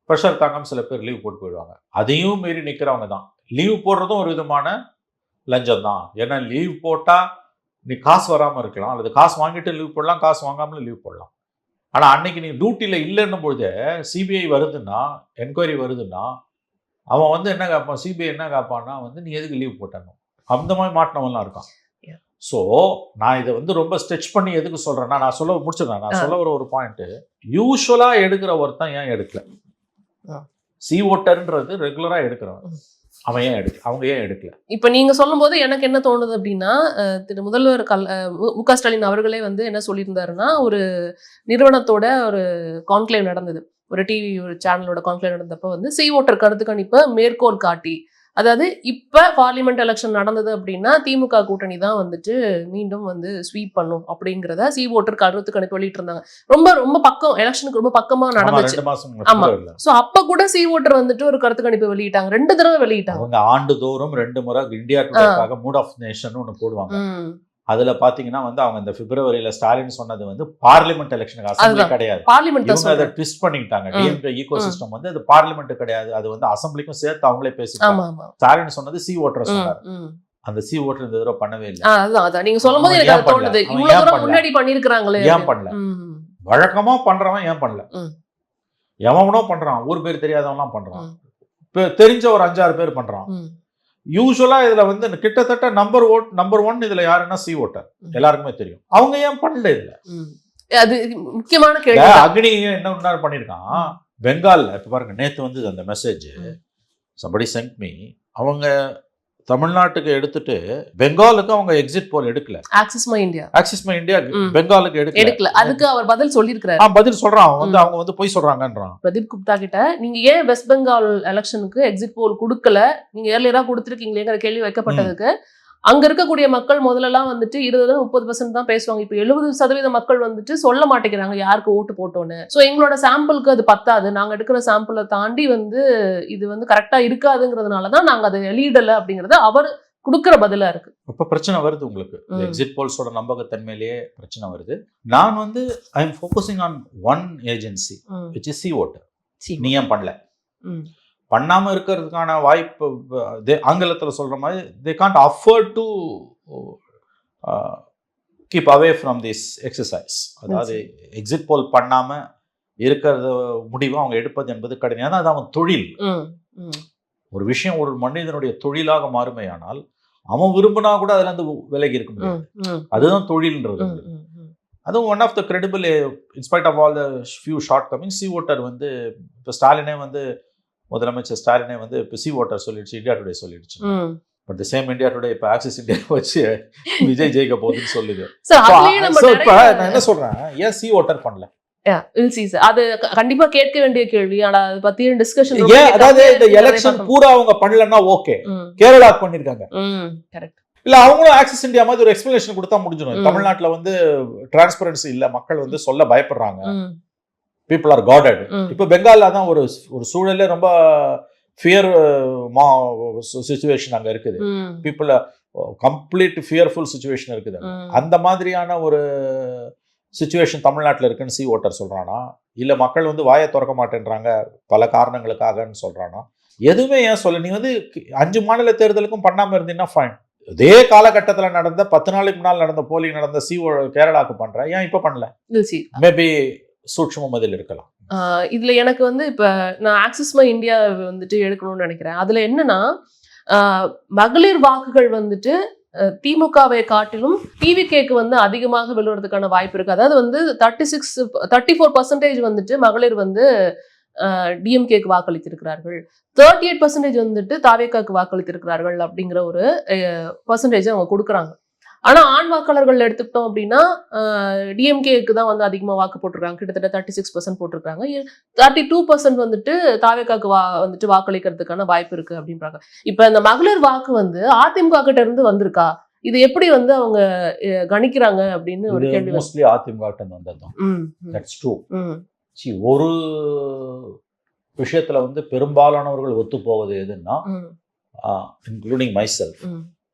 A: ப்ரெஷர் தாங்காமல் சில பேர் லீவ் போட்டு போயிடுவாங்க. அதையும் மீறி நிற்கிறவங்க தான். லீவ் போடுறதும் ஒரு விதமான லஞ்சம் தான். ஏன்னா லீவ் போட்டால் நீ காசு வராமல் இருக்கலாம், அல்லது காசு வாங்கிட்டு லீவ் போடலாம், காசு வாங்காமல் லீவ் போடலாம். ஆனால் அன்னைக்கு நீ டியூட்டியில் இல்லைன்னும் பொழுது சிபிஐ வருதுன்னா, என்கொயரி வருதுன்னா அவன் வந்து என்ன கேட்பான், சிபிஐ என்ன கேட்பான்னா வந்து நீ எதுக்கு லீவ் போட்டணும், அந்த மாதிரி மாட்டினவன்லாம் இருக்கான். ஸோ நான் இதை வந்து ரொம்ப ஸ்ட்ரெச் பண்ணி எதுக்கு சொல்கிறேன்னா, நான் சொல்ல முடிச்சிடுறேன், நான் சொல்ல ஒரு பாயிண்ட்டு, யூஸ்வலாக எடுக்கிற ஒருத்தன் ஏன் எடுக்கல, சி ஓட்டர்ன்றது ரெகுலராக எடுக்கிறவன் அவன் ஏன் அவங்க ஏன் எடுக்கல?
B: இப்ப நீங்க சொல்லும் போது எனக்கு என்ன தோணுது அப்படின்னா, திரு முதல்வர் மு.க. ஸ்டாலின் அவர்களே வந்து என்ன சொல்லியிருந்தாருன்னா, ஒரு நிறுவனத்தோட ஒரு கான்க்ளேவ் நடந்தது. ஒரு டிவி ஒரு சேனலோட கான்க்ளேவ் நடந்தப்ப வந்து சி ஓட்டர் கருத்து கணிப்பை மேற்கோள் காட்டி, அதாவது இப்ப பார்லிமெண்ட் எலெக்ஷன் நடந்தது அப்படின்னா திமுக கூட்டணி தான் வந்துட்டு மீண்டும் வந்து ஸ்வீப் பண்ணும் அப்படிங்கிறத சி ஓட்டர் கருத்து கணிப்பு வெளியிட்டு இருந்தாங்க. ரொம்ப ரொம்ப பக்கம் எலெக்ஷனுக்கு ரொம்ப பக்கமா நடந்துச்சு.
A: 2 மாசம்
B: ஆமா. சோ அப்ப கூட சி ஓட்டர் வந்துட்டு ஒரு கருத்து கணிப்பு வெளியிட்டாங்க. 2 தடவை வெளியிட்டாங்க.
A: அவங்க ஆண்டுதோறும் 2 முறை இந்தியா டுடேக்காக மூட் ஆஃப் நேஷன் ஒன்று போடுவாங்க. அதுல பாத்தீங்கன்னா வந்து அவங்க இந்த பிப்ரவரியில ஸ்டாலின் சொன்னது வந்து பார்லிமெண்ட் எலெக்ஷனுக்கு அசம்பிளி கிடையாது.
B: பார்லிமெண்ட்
A: இவங்க அதை ட்விஸ்ட் பண்ணிட்டாங்க. டிஎம்கே ஈகோ சிஸ்டம் வந்து அது பார்லிமெண்ட் கிடையாது, அது வந்து அசம்பிளிக்கும் சேர்த்து அவங்களே பேசிட்டாங்க. ஸ்டாலின் சொன்னது சி ஓட்டர் சொன்னார். அந்த சி ஓட்டர் இந்த தடவை பண்ணவே இல்லை.
B: அதான் நீங்க சொல்லும்போது எனக்கு அது தோணுது, இவ்வளவு தூரம் முன்னாடி பண்ணிருக்காங்களே
A: ஏன் பண்ணல? வழக்கமா பண்றவன் ஏன் பண்ணல? எவனோ பண்றான், ஊர் பேர் தெரியாதவன்லாம் பண்றான், தெரிஞ்ச ஒரு 5-6 பேர் பண்றான். யூசுவலா இதுல வந்து கிட்டத்தட்ட நம்பர் 1 இதுல யாருன்னா சி ஓட்டர், எல்லாருக்குமே தெரியும். அவங்க ஏன் பண்ணல? இதுல
B: அது முக்கியமான கேள்வி.
A: அக்னி என்ன பண்ணிருக்கான் பெங்கால்ல. இப்ப பாருங்க, நேத்து வந்து அந்த மெசேஜ் somebody sent me. அவங்க தமிழ்நாட்டுக்கு எடுத்துட்டு பெங்காலுக்கு அவங்க எக்ஸிட் போல் எடுக்கல. ஆக்சிஸ் மை இந்தியா பெங்காலுக்கு எடுக்கல.
B: அதுக்கு அவர் பதில் சொல்லியிருக்காரு.
A: பதில் சொல்றான் வந்து அவங்க வந்து போய் சொல்றாங்கன்றான்.
B: பிரதீப் குப்தா கிட்ட நீங்க ஏன் வெஸ்ட் பெங்கால் எலெக்ஷனுக்கு எக்ஸிட் போல் கொடுக்கல, நீங்க ஏர்லியரா கொடுத்துருக்கீங்களேங்கிற கேள்வி வைக்கப்பட்டதுக்கு அங்க இருக்கக்கூடிய மக்கள் முதல்லலாம் வந்துட்டு 20-30% தான் பேசுவாங்க. இப்ப 70% மக்கள் வந்துட்டு சொல்ல மாட்டேங்கிறாங்க யாருக்கு ஓட்டு போட்டோன்னு. சோ எங்களோட சாம்பிளுக்கு அது பத்தாது, நாங்க எடுக்கிற சாம்பிளை தாண்டி வந்து இது வந்து கரெக்டா இருக்காதுங்கிறதுனாலதான் நாங்க அதை வெளியிடல அப்படிங்கறது அவர் கொடுக்கிற பதிலா இருக்கு.
A: இப்ப பிரச்சனை வருது உங்களுக்கு. எக்ஸிட் போல்ஸோட நம்பகத்தன்மையிலேயே பிரச்சனை வருது. நான் வந்து I am focusing on one agency which is C voter. நீ ஏன் பண்ணல? பண்ணாம இருக்கிறதுக்கான வாய்ப்பு ஆங்கிலத்துல சொல்ற மாதிரி they can't afford to keep away from this exercise. அதாவது எக்ஸிட் போல் பண்ணாம இருக்கிறத முடிவு அவங்க எடுப்பது என்பது கடினம். ஏன்னா அது அவன் தொழில். ஒரு விஷயம் ஒரு மனிதனுடைய தொழிலாக மாறுமையானால் அவன் விரும்பினா கூட அதுல இருந்து விலகி இருக்க முடியாது. அதுதான் தொழில்ன்றது. அதுவும் one of the credible in spite of all the few shortcoming C voter வந்து இப்போ ஸ்டாலினே வந்து முதலமைச்சர் ஸ்டாலினே வந்து இப்போ சி ஓட்டர் சொல்லிடுச்சு, இந்தியா டுடே சொல்லிடுச்சு. But the same India Today இப்போ ஆக்சிஸ் இந்தியா வச்சு விஜய் ஜெயிக்க போகுதுன்னு சொல்லுது. இப்போ நான் என்ன சொல்றேன், ஏன் சி ஓட்டர் பண்ணல?
B: அது கண்டிப்பா கேட்க வேண்டிய கேள்வி. ஆனா அது பத்தி டிஸ்கஷன்
A: அதாவது இந்த எலெக்ஷன் பூரா அவங்க பண்ணலன்னா ஓகே, கேரளா பண்ணிருக்காங்க.
B: கரெக்ட்.
A: இல்ல அவங்களும் ஆக்சிஸ் இந்தியா மாதிரி ஒரு எக்ஸ்பிளனேஷன் கொடுத்தா முடிஞ்சிடும். தமிழ்நாட்டுல வந்து டிரான்ஸ்பரன்சி இல்ல, மக்கள் வந்து சொல்ல பயப்படுறாங்க, பீப்புள் ஆர் காடட். இப்ப பெங்கால்ல தான் ஒரு சூழலே ரொம்ப ஃபியர் சிச்சுவேஷன் அங்க இருக்குது. பீப்புள் கம்ப்ளீட் ஃபியர்ஃபுல் சிச்சுவேஷன் இருக்குது. அந்த மாதிரியான ஒரு சிச்சுவேஷன் தமிழ்நாட்டில் இருக்குன்னு சி ஓட்டர் சொல்றானா, இல்ல மக்கள் வந்து வாயை திறக்க மாட்டேன்றாங்க பல காரணங்களுக்காகன்னு சொல்றானா? எதுவுமே ஏன் சொல்ல? நீ வந்து 5 மாநில தேர்தலுக்கும் பண்ணாம இருந்தீங்கன்னா ஃபைன். இதே காலகட்டத்தில் நடந்த 10 நாளைக்கு முன்னால் நடந்த போலிங் நடந்த கேரளாவுக்கு பண்ற, ஏன் இப்ப பண்ணல? மேபி சூட்சமம் அதில் இருக்கலாம்.
B: இதுல எனக்கு வந்து இப்ப நான் ஆக்சிஸ் மை இந்தியா வந்துட்டு எடுக்கணும்னு நினைக்கிறேன். அதுல என்னன்னா மகளிர் வாக்குகள் வந்துட்டு திமுகவை காட்டிலும் டிவிகேக்கு வந்து அதிகமாக விழுறதுக்கான வாய்ப்பு இருக்கு. அதாவது வந்து 34% வந்துட்டு மகளிர் வந்து டிஎம்கேக்கு வாக்களித்திருக்கிறார்கள், 38% வந்துட்டு தாவேக்காக்கு வாக்களித்திருக்கிறார்கள் அப்படிங்கிற ஒரு பர்சன்டேஜ் அவங்க கொடுக்குறாங்க. ஆனா ஆண் வாக்காளர்கள் எடுத்துக்கிட்டோம் அப்படின்னா டிஎம்கேக்கு தான் வந்து அதிகமா வாக்கு போட்டிருக்காங்க, கிட்டத்தட்ட 36% போட்டிருக்காங்க. 32% வந்துட்டு தாவேக்காக்கு வந்துட்டு வாக்களிக்கிறதுக்கான வாய்ப்பு இருக்கு அப்படின்றாங்க. இப்ப இந்த மகளிர் வாக்கு வந்து அதிமுக கிட்ட இருந்து வந்திருக்கா, இது எப்படி வந்து அவங்க கணிக்கிறாங்க அப்படின்னு ஒரு கேள்வி.
A: மோஸ்ட்லி அதிமுக கிட்ட இருந்து வந்ததுதான். That's true. ஒரு விஷயத்துல வந்து பெரும்பாலானவர்கள் ஒத்து போவது எதுன்னா, இன்க்ளூடிங் மைசெல்ஃப்,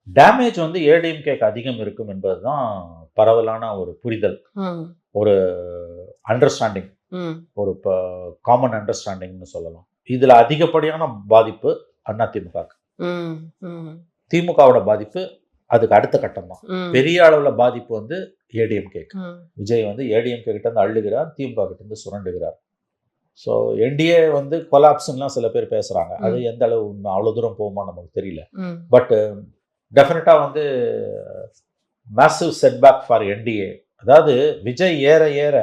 A: டேமேஜ் வந்து ஏடிஎம்கேக்கு அதிகம் இருக்கும் என்பதுதான் பரவலான ஒரு புரிதல், ஒரு அண்டர்ஸ்டாண்டிங், ஒரு காமன் அண்டர்ஸ்டாண்டிங்னு சொல்லலாம். இதுல அதிகப்படியான பாதிப்பு அதிமுகக்கு, திமுகவோட பாதிப்பு அதுக்கு அடுத்த கட்டம் தான். பெரிய அளவுல பாதிப்பு வந்து ஏடிஎம்கேக்கு. விஜய் வந்து ஏடிஎம்கே கிட்ட இருந்து அள்ளுகிறார், திமுக கிட்ட இருந்து சுரண்டுகிறார். ஸோ என்டிஏ வந்து கொலாப்ஸ்லாம் சில பேர் பேசுறாங்க, அது எந்த அளவு அவ்வளவு தூரம் போகுமா நமக்கு தெரியல. பட் டெஃபினட்டா வந்து மேசிவ் செட்பேக் ஃபார் என்டிஏ. அதாவது விஜய் ஏற ஏற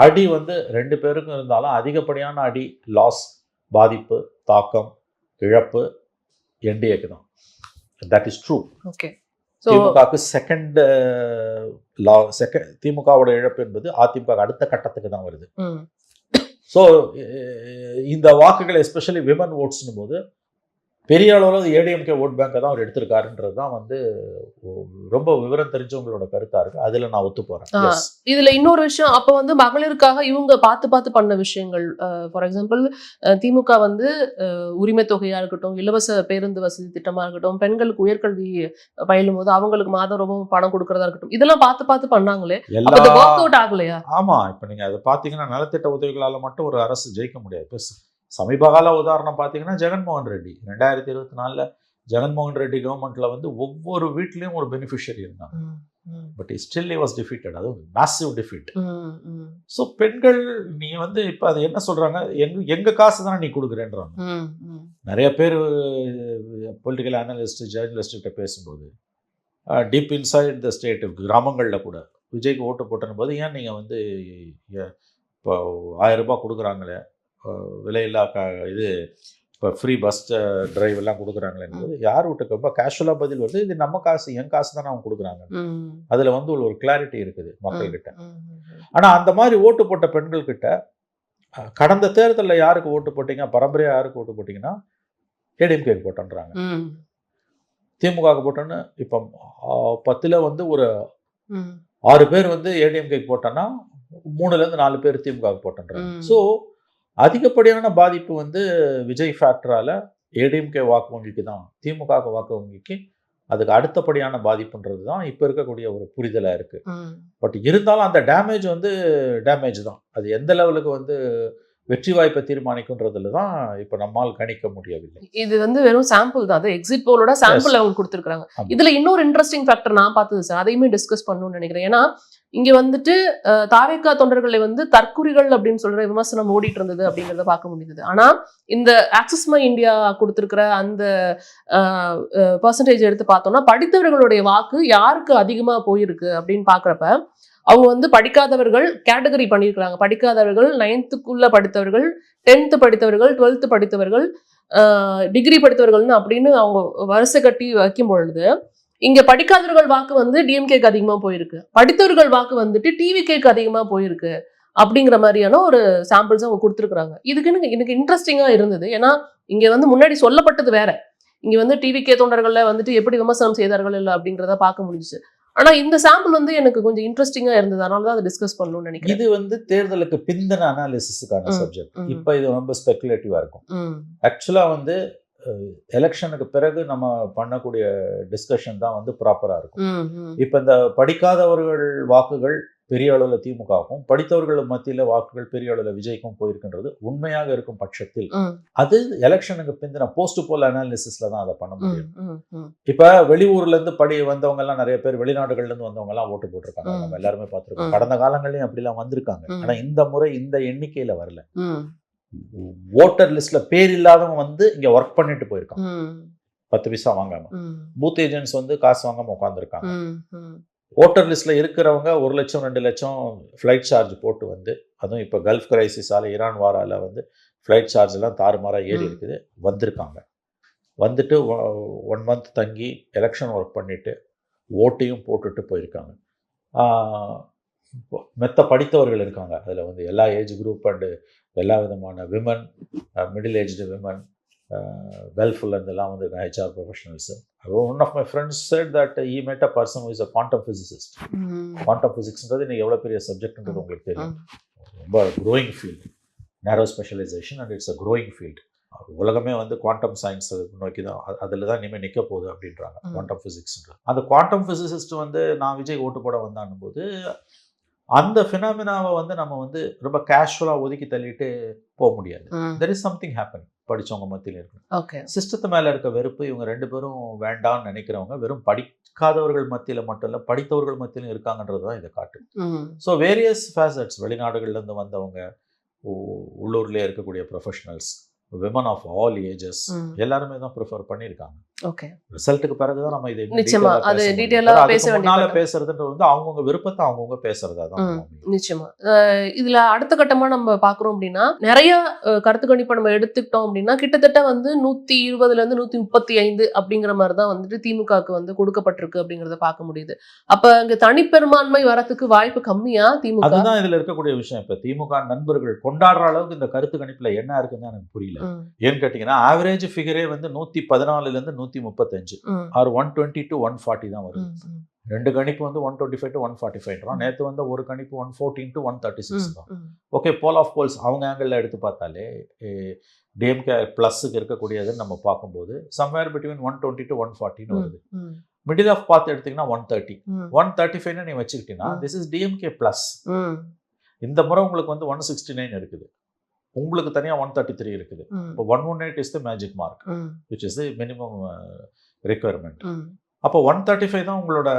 A: அடி வந்து 2 பேருக்கும் இருந்தாலும் அதிகப்படியான அடி, லாஸ், பாதிப்பு, தாக்கம், இழப்பு என்டிஏக்கு தான். That is true. திமுகவுக்கு திமுகவோட இழப்பு என்பது அதிமுக அடுத்த கட்டத்துக்கு தான் வருது. ஸோ இந்த வாக்குகள் எஸ்பெஷலி விமன் ஓட்ஸ்னும் போது பெரிய அளவில் ஏடிஎம்கே ஓட் பேங்கை தான் அவர் எடுத்திருக்காருன்றது தான் வந்து ரொம்ப விவரம் தெரிஞ்சவங்களோட கருத்தா இருக்கு. அதுல நான் ஒத்து போறேன்.
B: இதுல இன்னொரு விஷயம், அப்ப வந்து மகளிருக்காக இவங்க பார்த்து பண்ண விஷயங்கள், ஃபார் எக்ஸாம்பிள் திமுக வந்து உரிமை தொகையா இருக்கட்டும், இலவச பேருந்து வசதி திட்டமா இருக்கட்டும், பெண்களுக்கு உயர்கல்வி பயிலும் போது அவங்களுக்கு மாதம் ரொம்ப பணம் கொடுக்கறதா இருக்கட்டும், இதெல்லாம் பார்த்து பண்ணாங்களே, ஒர்க் அவுட் ஆகலையா?
A: ஆமா, இப்ப நீங்க அதை பாத்தீங்கன்னா நலத்திட்ட உதவிகளால மட்டும் ஒரு அரசு ஜெயிக்க முடியாது. சமீபகால உதாரணம் பார்த்தீங்கன்னா ஜெகன்மோகன் ரெட்டி 2024 ஜெகன்மோகன் ரெட்டி கவர்மெண்ட்ல வந்து ஒவ்வொரு வீட்லயும் ஒரு பெனிஃபிஷியரி இருந்தாங்க. But still he was defeated. அது மேசிவ் டிஃபீட். ஸோ பெண்கள் நீ வந்து இப்போ அது என்ன சொல்றாங்க, எங்க காசு தானே நீ கொடுக்குறேன்றாங்க. நிறைய பேர் பொலிட்டிக்கல் அனலிஸ்ட் ஜேர்னலிஸ்ட் கிட்ட பேசும்போது டீப் இன்சைட் த ஸ்டேட் கிராமங்களில் கூட விஜய்க்கு ஓட்டு போட்டன போது ஏன் நீங்கள் வந்து இப்போ 1000 ரூபாய் கொடுக்குறாங்களே, விலையில்லா இது இப்போ ஃப்ரீ பஸ் டிரைவ் எல்லாம் கொடுக்குறாங்களேன்னு யார் வீட்டுக்கு ரொம்ப கேஷுவலாக பதில் வருது, இது நம்ம காசு, என் காசு தானே அவங்க கொடுக்குறாங்க. அதில் வந்து ஒரு கிளாரிட்டி இருக்குது மக்கள்கிட்ட. ஆனால் அந்த மாதிரி ஓட்டு போட்ட பெண்கள்கிட்ட கடந்த தேர்தலில் யாருக்கு ஓட்டு போட்டீங்க, பரம்பரையாக யாருக்கு ஓட்டு போட்டிங்கன்னா ஏடிஎம்கேக்கு போட்டோன்றாங்க. திமுகவுக்கு போட்டோன்னு இப்போ 10ல் வந்து ஒரு 6 பேர் வந்து ஏடிஎம்கேக்கு போட்டோன்னா 3லேருந்து 4 பேர் திமுகவுக்கு போட்டோன்றாங்க. ஸோ அதிகப்படியான பாதிப்பு வந்து விஜய் ஃபேக்டரால ஏடிஎம்கே வாக்கு வங்கிக்கு தான், திமுக வாக்கு வங்கிக்கு அதுக்கு அடுத்தபடியான பாதிப்புன்றது தான் இப்போ இருக்கக்கூடிய ஒரு புரிதலாக இருக்கு. பட் இருந்தாலும் அந்த டேமேஜ் வந்து டேமேஜ் தான். அது எந்த லெவலுக்கு வந்து வெற்றி வாய்ப்பை தீர்மானிக்கும்ன்றதுல தான் இப்போ நம்மால் கணிக்க முடியவில்லை.
B: இது வந்து வெறும் சாம்பிள் தான், அது எக்ஸிட் போலோட சாம்பிள் அவங்க கொடுத்துருக்காங்க. இதுல இன்னொரு இன்ட்ரெஸ்டிங் ஃபேக்டர் நான் பார்த்தது சார், அதையுமே டிஸ்கஸ் பண்ணணும்னு நினைக்கிறேன். ஏன்னா இங்க வந்துட்டு தாவேகா தொண்டர்களை வந்து தற்குறிகள் அப்படின்னு சொல்ற விமர்சனம் ஓடிட்டு இருந்தது அப்படிங்கிறத பார்க்க முடியுது. ஆனா இந்த ஆக்சிஸ் மை இந்தியா கொடுத்திருக்கிற அந்த பர்சன்டேஜ் எடுத்து பார்த்தோம்னா படித்தவர்களுடைய வாக்கு யாருக்கு அதிகமா போயிருக்கு அப்படின்னு பாக்குறப்ப அவங்க வந்து படிக்காதவர்கள் கேட்டகரி பண்ணியிருக்கிறாங்க. படிக்காதவர்கள் 9th படித்தவர்கள், 10th படித்தவர்கள், 12th படித்தவர்கள், டிகிரி படித்தவர்கள்னு அப்படின்னு அவங்க வரிசை கட்டி வைக்கும் பொழுது இங்க படிக்காதவர்கள் வாக்கு வந்து டிஎம்கேக்கு அதிகமா போயிருக்கு, படித்தவர்கள் வாக்கு வந்துட்டு டிவிகேக்கு அதிகமா போயிருக்கு அப்படிங்கிற மாதிரியான ஒரு சாம்பிள்ஸ் அவங்க கொடுத்துருக்காங்க. இதுக்கு எனக்கு இன்ட்ரெஸ்டிங்கா இருந்தது. ஏன்னா இங்க வந்து முன்னாடி சொல்லப்பட்டது வேற, இங்க வந்து டிவிகே தொண்டர்கள்ல வந்துட்டு எப்படி விமர்சனம் செய்தார்கள் இல்லை அப்படிங்கிறத பார்க்க முடிஞ்சுச்சு. ஆனா இந்த சாம்பிள் வந்து எனக்கு கொஞ்சம் இன்ட்ரெஸ்டிங்கா இருந்தது, அதனால தான் அதை டிஸ்கஸ் பண்ணணும்னு நினைக்கிறேன்.
A: இது வந்து தேர்தலுக்கு பிந்தின அனாலிசிஸ்க்கான சப்ஜெக்ட். இப்போ இது ரொம்ப ஸ்பெகுலேட்டிவா இருக்கும். ஆக்சுவலா வந்து எலெக்ஷனுக்கு பிறகு நம்ம பண்ணக்கூடிய டிஸ்கஷன் தான் வந்து ப்ராப்பரா இருக்கும். இப்போ இந்த படிக்காதவர்கள் வாக்குகள் பெரிய அளவில் திமுகவும், படித்தவர்கள் மத்தியில் வாக்குகள் பெரிய அளவில் விஜய்க்கும் போயிருக்கின்றது உண்மையாக இருக்கும் பட்சத்தில் அது எலெக்ஷனுக்கு பிந்தின போஸ்ட் போல் அனாலிசிஸ்ல தான் அதை பண்ண முடியும். இப்ப வெளியூர்ல இருந்து வந்தவங்க எல்லாம் நிறைய பேர், வெளிநாடுகள்ல இருந்து வந்தவங்க எல்லாம் ஓட்டு போட்டிருக்காங்க, நம்ம எல்லாருமே பார்த்திருக்கோம். கடந்த காலங்கள்லயும் அப்படிலாம் வந்திருக்காங்க. ஆனா இந்த முறை இந்த எண்ணிக்கையில வரல. ஓட்டர் லிஸ்ட்ல பேர் இல்லாதவங்க வந்து இங்க ஒர்க் பண்ணிட்டு போயிருக்காங்க, 10 பைசா வாங்காம. பூத் ஏஜென்ட்ஸ் வந்து காசு வாங்காம உட்காந்துருக்காங்க. ஓட்டர் லிஸ்ட்ல இருக்கிறவங்க 1 லட்சம் 2 லட்சம் ஃப்ளைட் சார்ஜ் போட்டு வந்து, அதுவும் இப்போ கல்ஃப் கிரைசிஸால ஈரான் வாரால வந்து ஃப்ளைட் சார்ஜ் எல்லாம் தாறுமாறாக ஏறி இருக்குது, வந்திருக்காங்க. வந்துட்டு 1 month தங்கி எலெக்ஷன் ஒர்க் பண்ணிட்டு ஓட்டையும் போட்டுட்டு போயிருக்காங்க. மெத்த படித்தவர்கள் இருக்காங்க, அதில் வந்து எல்லா ஏஜ் குரூப் அண்டு எல்லா விதமான women, middle aged women, wealthful இதெல்லாம் வந்து HR professionals. One of my friends said that he met a person who is a quantum physicist. Quantum ஃபிசிக்ஸ்ன்றது இன்னைக்கு எவ்வளோ பெரிய சப்ஜெக்ட்ன்றது உங்களுக்கு தெரியும். ரொம்ப growing field, narrow specialization and it's a growing field. உலகமே வந்து குவாண்டம் சயின்ஸ் நோக்கி தான், அதில் தான் இனிமேல் நிற்க போகுது அப்படின்றாங்க குவாண்டம் ஃபிசிக்ஸ்ன்றது. அந்த குவாண்டம் ஃபிசிசிஸ்ட் வந்து நான் விஜய் ஓட்டு போட வந்தானும் போது அந்த ஃபினாமினாவை வந்து நம்ம வந்து ரொம்ப கேஷுவலாக ஒதுக்கி தள்ளிட்டு போக முடியாது. தெர் இஸ் சம்திங் ஹேப்பன் படித்தவங்க மத்தியில் இருக்கு. சிஸ்டத்து மேலே இருக்க வெறுப்பு இவங்க 2 பேரும் வேண்டாம்னு நினைக்கிறவங்க வெறும் படிக்காதவர்கள் மத்தியில் மட்டும் இல்லை, படித்தவர்கள் மத்தியிலும் இருக்காங்கன்றது தான் இதை காட்டு. ஸோ வேரியஸ் ஃபேசட்ஸ், வெளிநாடுகள்லேருந்து வந்தவங்க, உள்ளூர்லேயே இருக்கக்கூடிய professionals, women of all ages எல்லாருமே தான் ப்ரிஃபர் பண்ணியிருக்காங்க.
B: ஓகே.
A: ரிசல்ட்டுக்கு பிறகுதான் நம்ம இதை
B: நிச்சயமா அது டீடைலா பேச
A: முன்னால பேசுறதுன்றது வந்து அவங்கவுங்க விருப்பத்தை அவங்கவுங்க பேசுறதா தான்.
B: நிச்சயமா இதுல அடுத்த கட்டமா நம்ம பாக்குறோம் அப்படின்னா நிறைய கருத்து கணிப்பை நம்ம எடுத்துக்கிட்டோம் அப்படின்னா கிட்டத்தட்ட வந்து 120ல இருந்து 135 அப்படிங்கிற மாதிரி தான் வந்துட்டு திமுகவுக்கு வந்து கொடுக்கப்பட்டிருக்கு அப்படிங்கறத பார்க்க முடியுது. அப்ப அங்க தனிப்பெரும்பான்மை வரத்துக்கு வாய்ப்பு கம்மியா திமுக?
A: அதுதான் இதுல இருக்கக்கூடிய விஷயம். இப்ப திமுக நண்பர்கள் கொண்டாடுற அளவுக்கு இந்த கருத்து கணிப்புல என்ன இருக்குன்னு எனக்கு புரியல. ஏன்னு கேட்டீங்கன்னா ஆவரேஜ் ஃபிகரே வந்து 114ல இருந்து 135 ஆர் 120 to 140 தான் வருது. ரெண்டு கணிப்பு வந்து 125 to 145. நேற்று வந்து ஒரு கணிப்பு 114 to 136 தான். ஓகே, போல் ஆஃப் போல்ஸ் அவங்க ஆங்கிள் எடுத்து பார்த்தாலே டிஎம்கே பிளஸ்க்கு இருக்கக்கூடியதுன்னு நம்ம பார்க்கும்போது சம்வேர் பிட்வீன் 120 to 140 வருது. மிடில் ஆஃப் பார்த்து எடுத்தீங்கன்னா 130 135 நீ வச்சுக்கிட்டீங்கன்னா திஸ் இஸ் டிஎம்கே பிளஸ். இந்த முறை உங்களுக்கு வந்து 169 இருக்குது, உங்களுக்கு தனியா 133 இருக்குது. இப்போ 118 is the magic mark which is the minimum requirement. அப்போ 135 தான் உங்களோட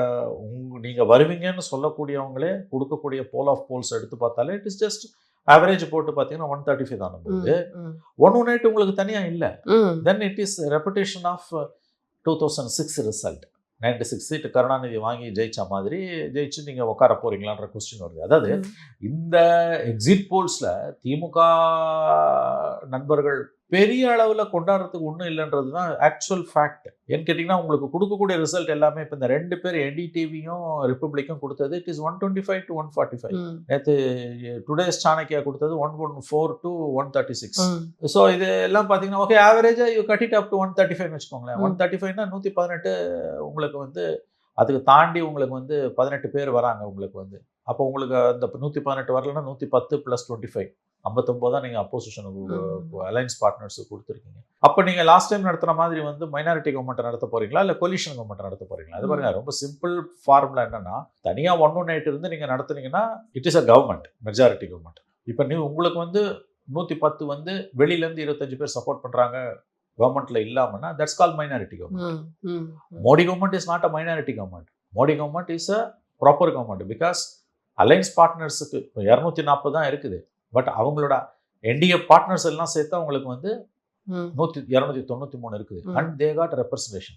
A: நீங்க வருவீங்கன்னு சொல்லக்கூடியவங்களே கொடுக்கக்கூடிய போல் ஆஃப் போல்ஸ் எடுத்து பார்த்தாலே இட் இஸ் ஜஸ்ட் ஆவரேஜ் போட்டு பார்த்தீங்கன்னா 135 தான். போது 118 உங்களுக்கு தனியா இல்லை. Then it is reputation of 2006 result. 96 seat Karunanidhi வாங்கி ஜெயிச்ச மாதிரி ஜெயிச்சு நீங்க உட்கார போறீங்களான்ற கொஸ்டின் வருது. அதாவது இந்த எக்ஸிட் போல்ஸ்ல திமுக நண்பர்கள் பெரிய அளவுல கொண்டாடுறதுக்கு ஒன்றும் இல்லைன்றது தான் ஆக்சுவல் ஃபேக்ட். ஏன்னு கேட்டீங்கன்னா உங்களுக்கு கொடுக்கக்கூடிய ரிசல்ட் எல்லாமே இப்போ இந்த ரெண்டு பேர் என்டிடிவியும் ரிப்பப்ளிக்கும் கொடுத்தது இட் இஸ் 125 to 145. நேற்று டுடேஸ் சாணக்கியா கொடுத்தது 114 to 136. ஸோ இது எல்லாம் பார்த்தீங்கன்னா ஓகே ஆவரேஜா you cut it up to 135 வச்சுக்கோங்களேன். 135னா 118 உங்களுக்கு வந்து அதுக்கு தாண்டி உங்களுக்கு வந்து 18 பேர் வராங்க உங்களுக்கு வந்து. அப்போ உங்களுக்கு அந்த 118 வரலன்னா 110 + 25 59 தான் நீங்கள் அப்போசிஷனுக்கு அலைன்ஸ் பார்ட்னர்ஸுக்கு கொடுத்துருக்கீங்க. அப்போ நீங்கள் லாஸ்ட் டைம் நடத்துகிற மாதிரி வந்து மைனாரிட்டி கவர்மெண்ட்டை நடத்த போகிறீங்களா இல்லை கொலிஷன் கவர்மெண்ட்டை நடத்த போகிறீங்களா? அது பாருங்க ரொம்ப சிம்பிள் ஃபார்முலா என்னன்னா தனியாக 118 இருந்து நீங்கள் நடத்துனீங்கன்னா it is a government majority government. இப்போ நீ உங்களுக்கு வந்து 110 வந்து வெளியிலேருந்து 25 பேர் சப்போர்ட் பண்ணுறாங்க கவர்மெண்ட்ல இல்லாமன்னா that's call minority government. Modi government is not a minority government. Modi government is a proper government because alliance பார்ட்னர்ஸுக்கு 240 தான் இருக்குது. பட் அவங்களோட என்டிஏ பார்ட்னர்ஸ் எல்லாம் சேர்த்து அவங்களுக்கு வந்து 293 இருக்குது. And they got representation.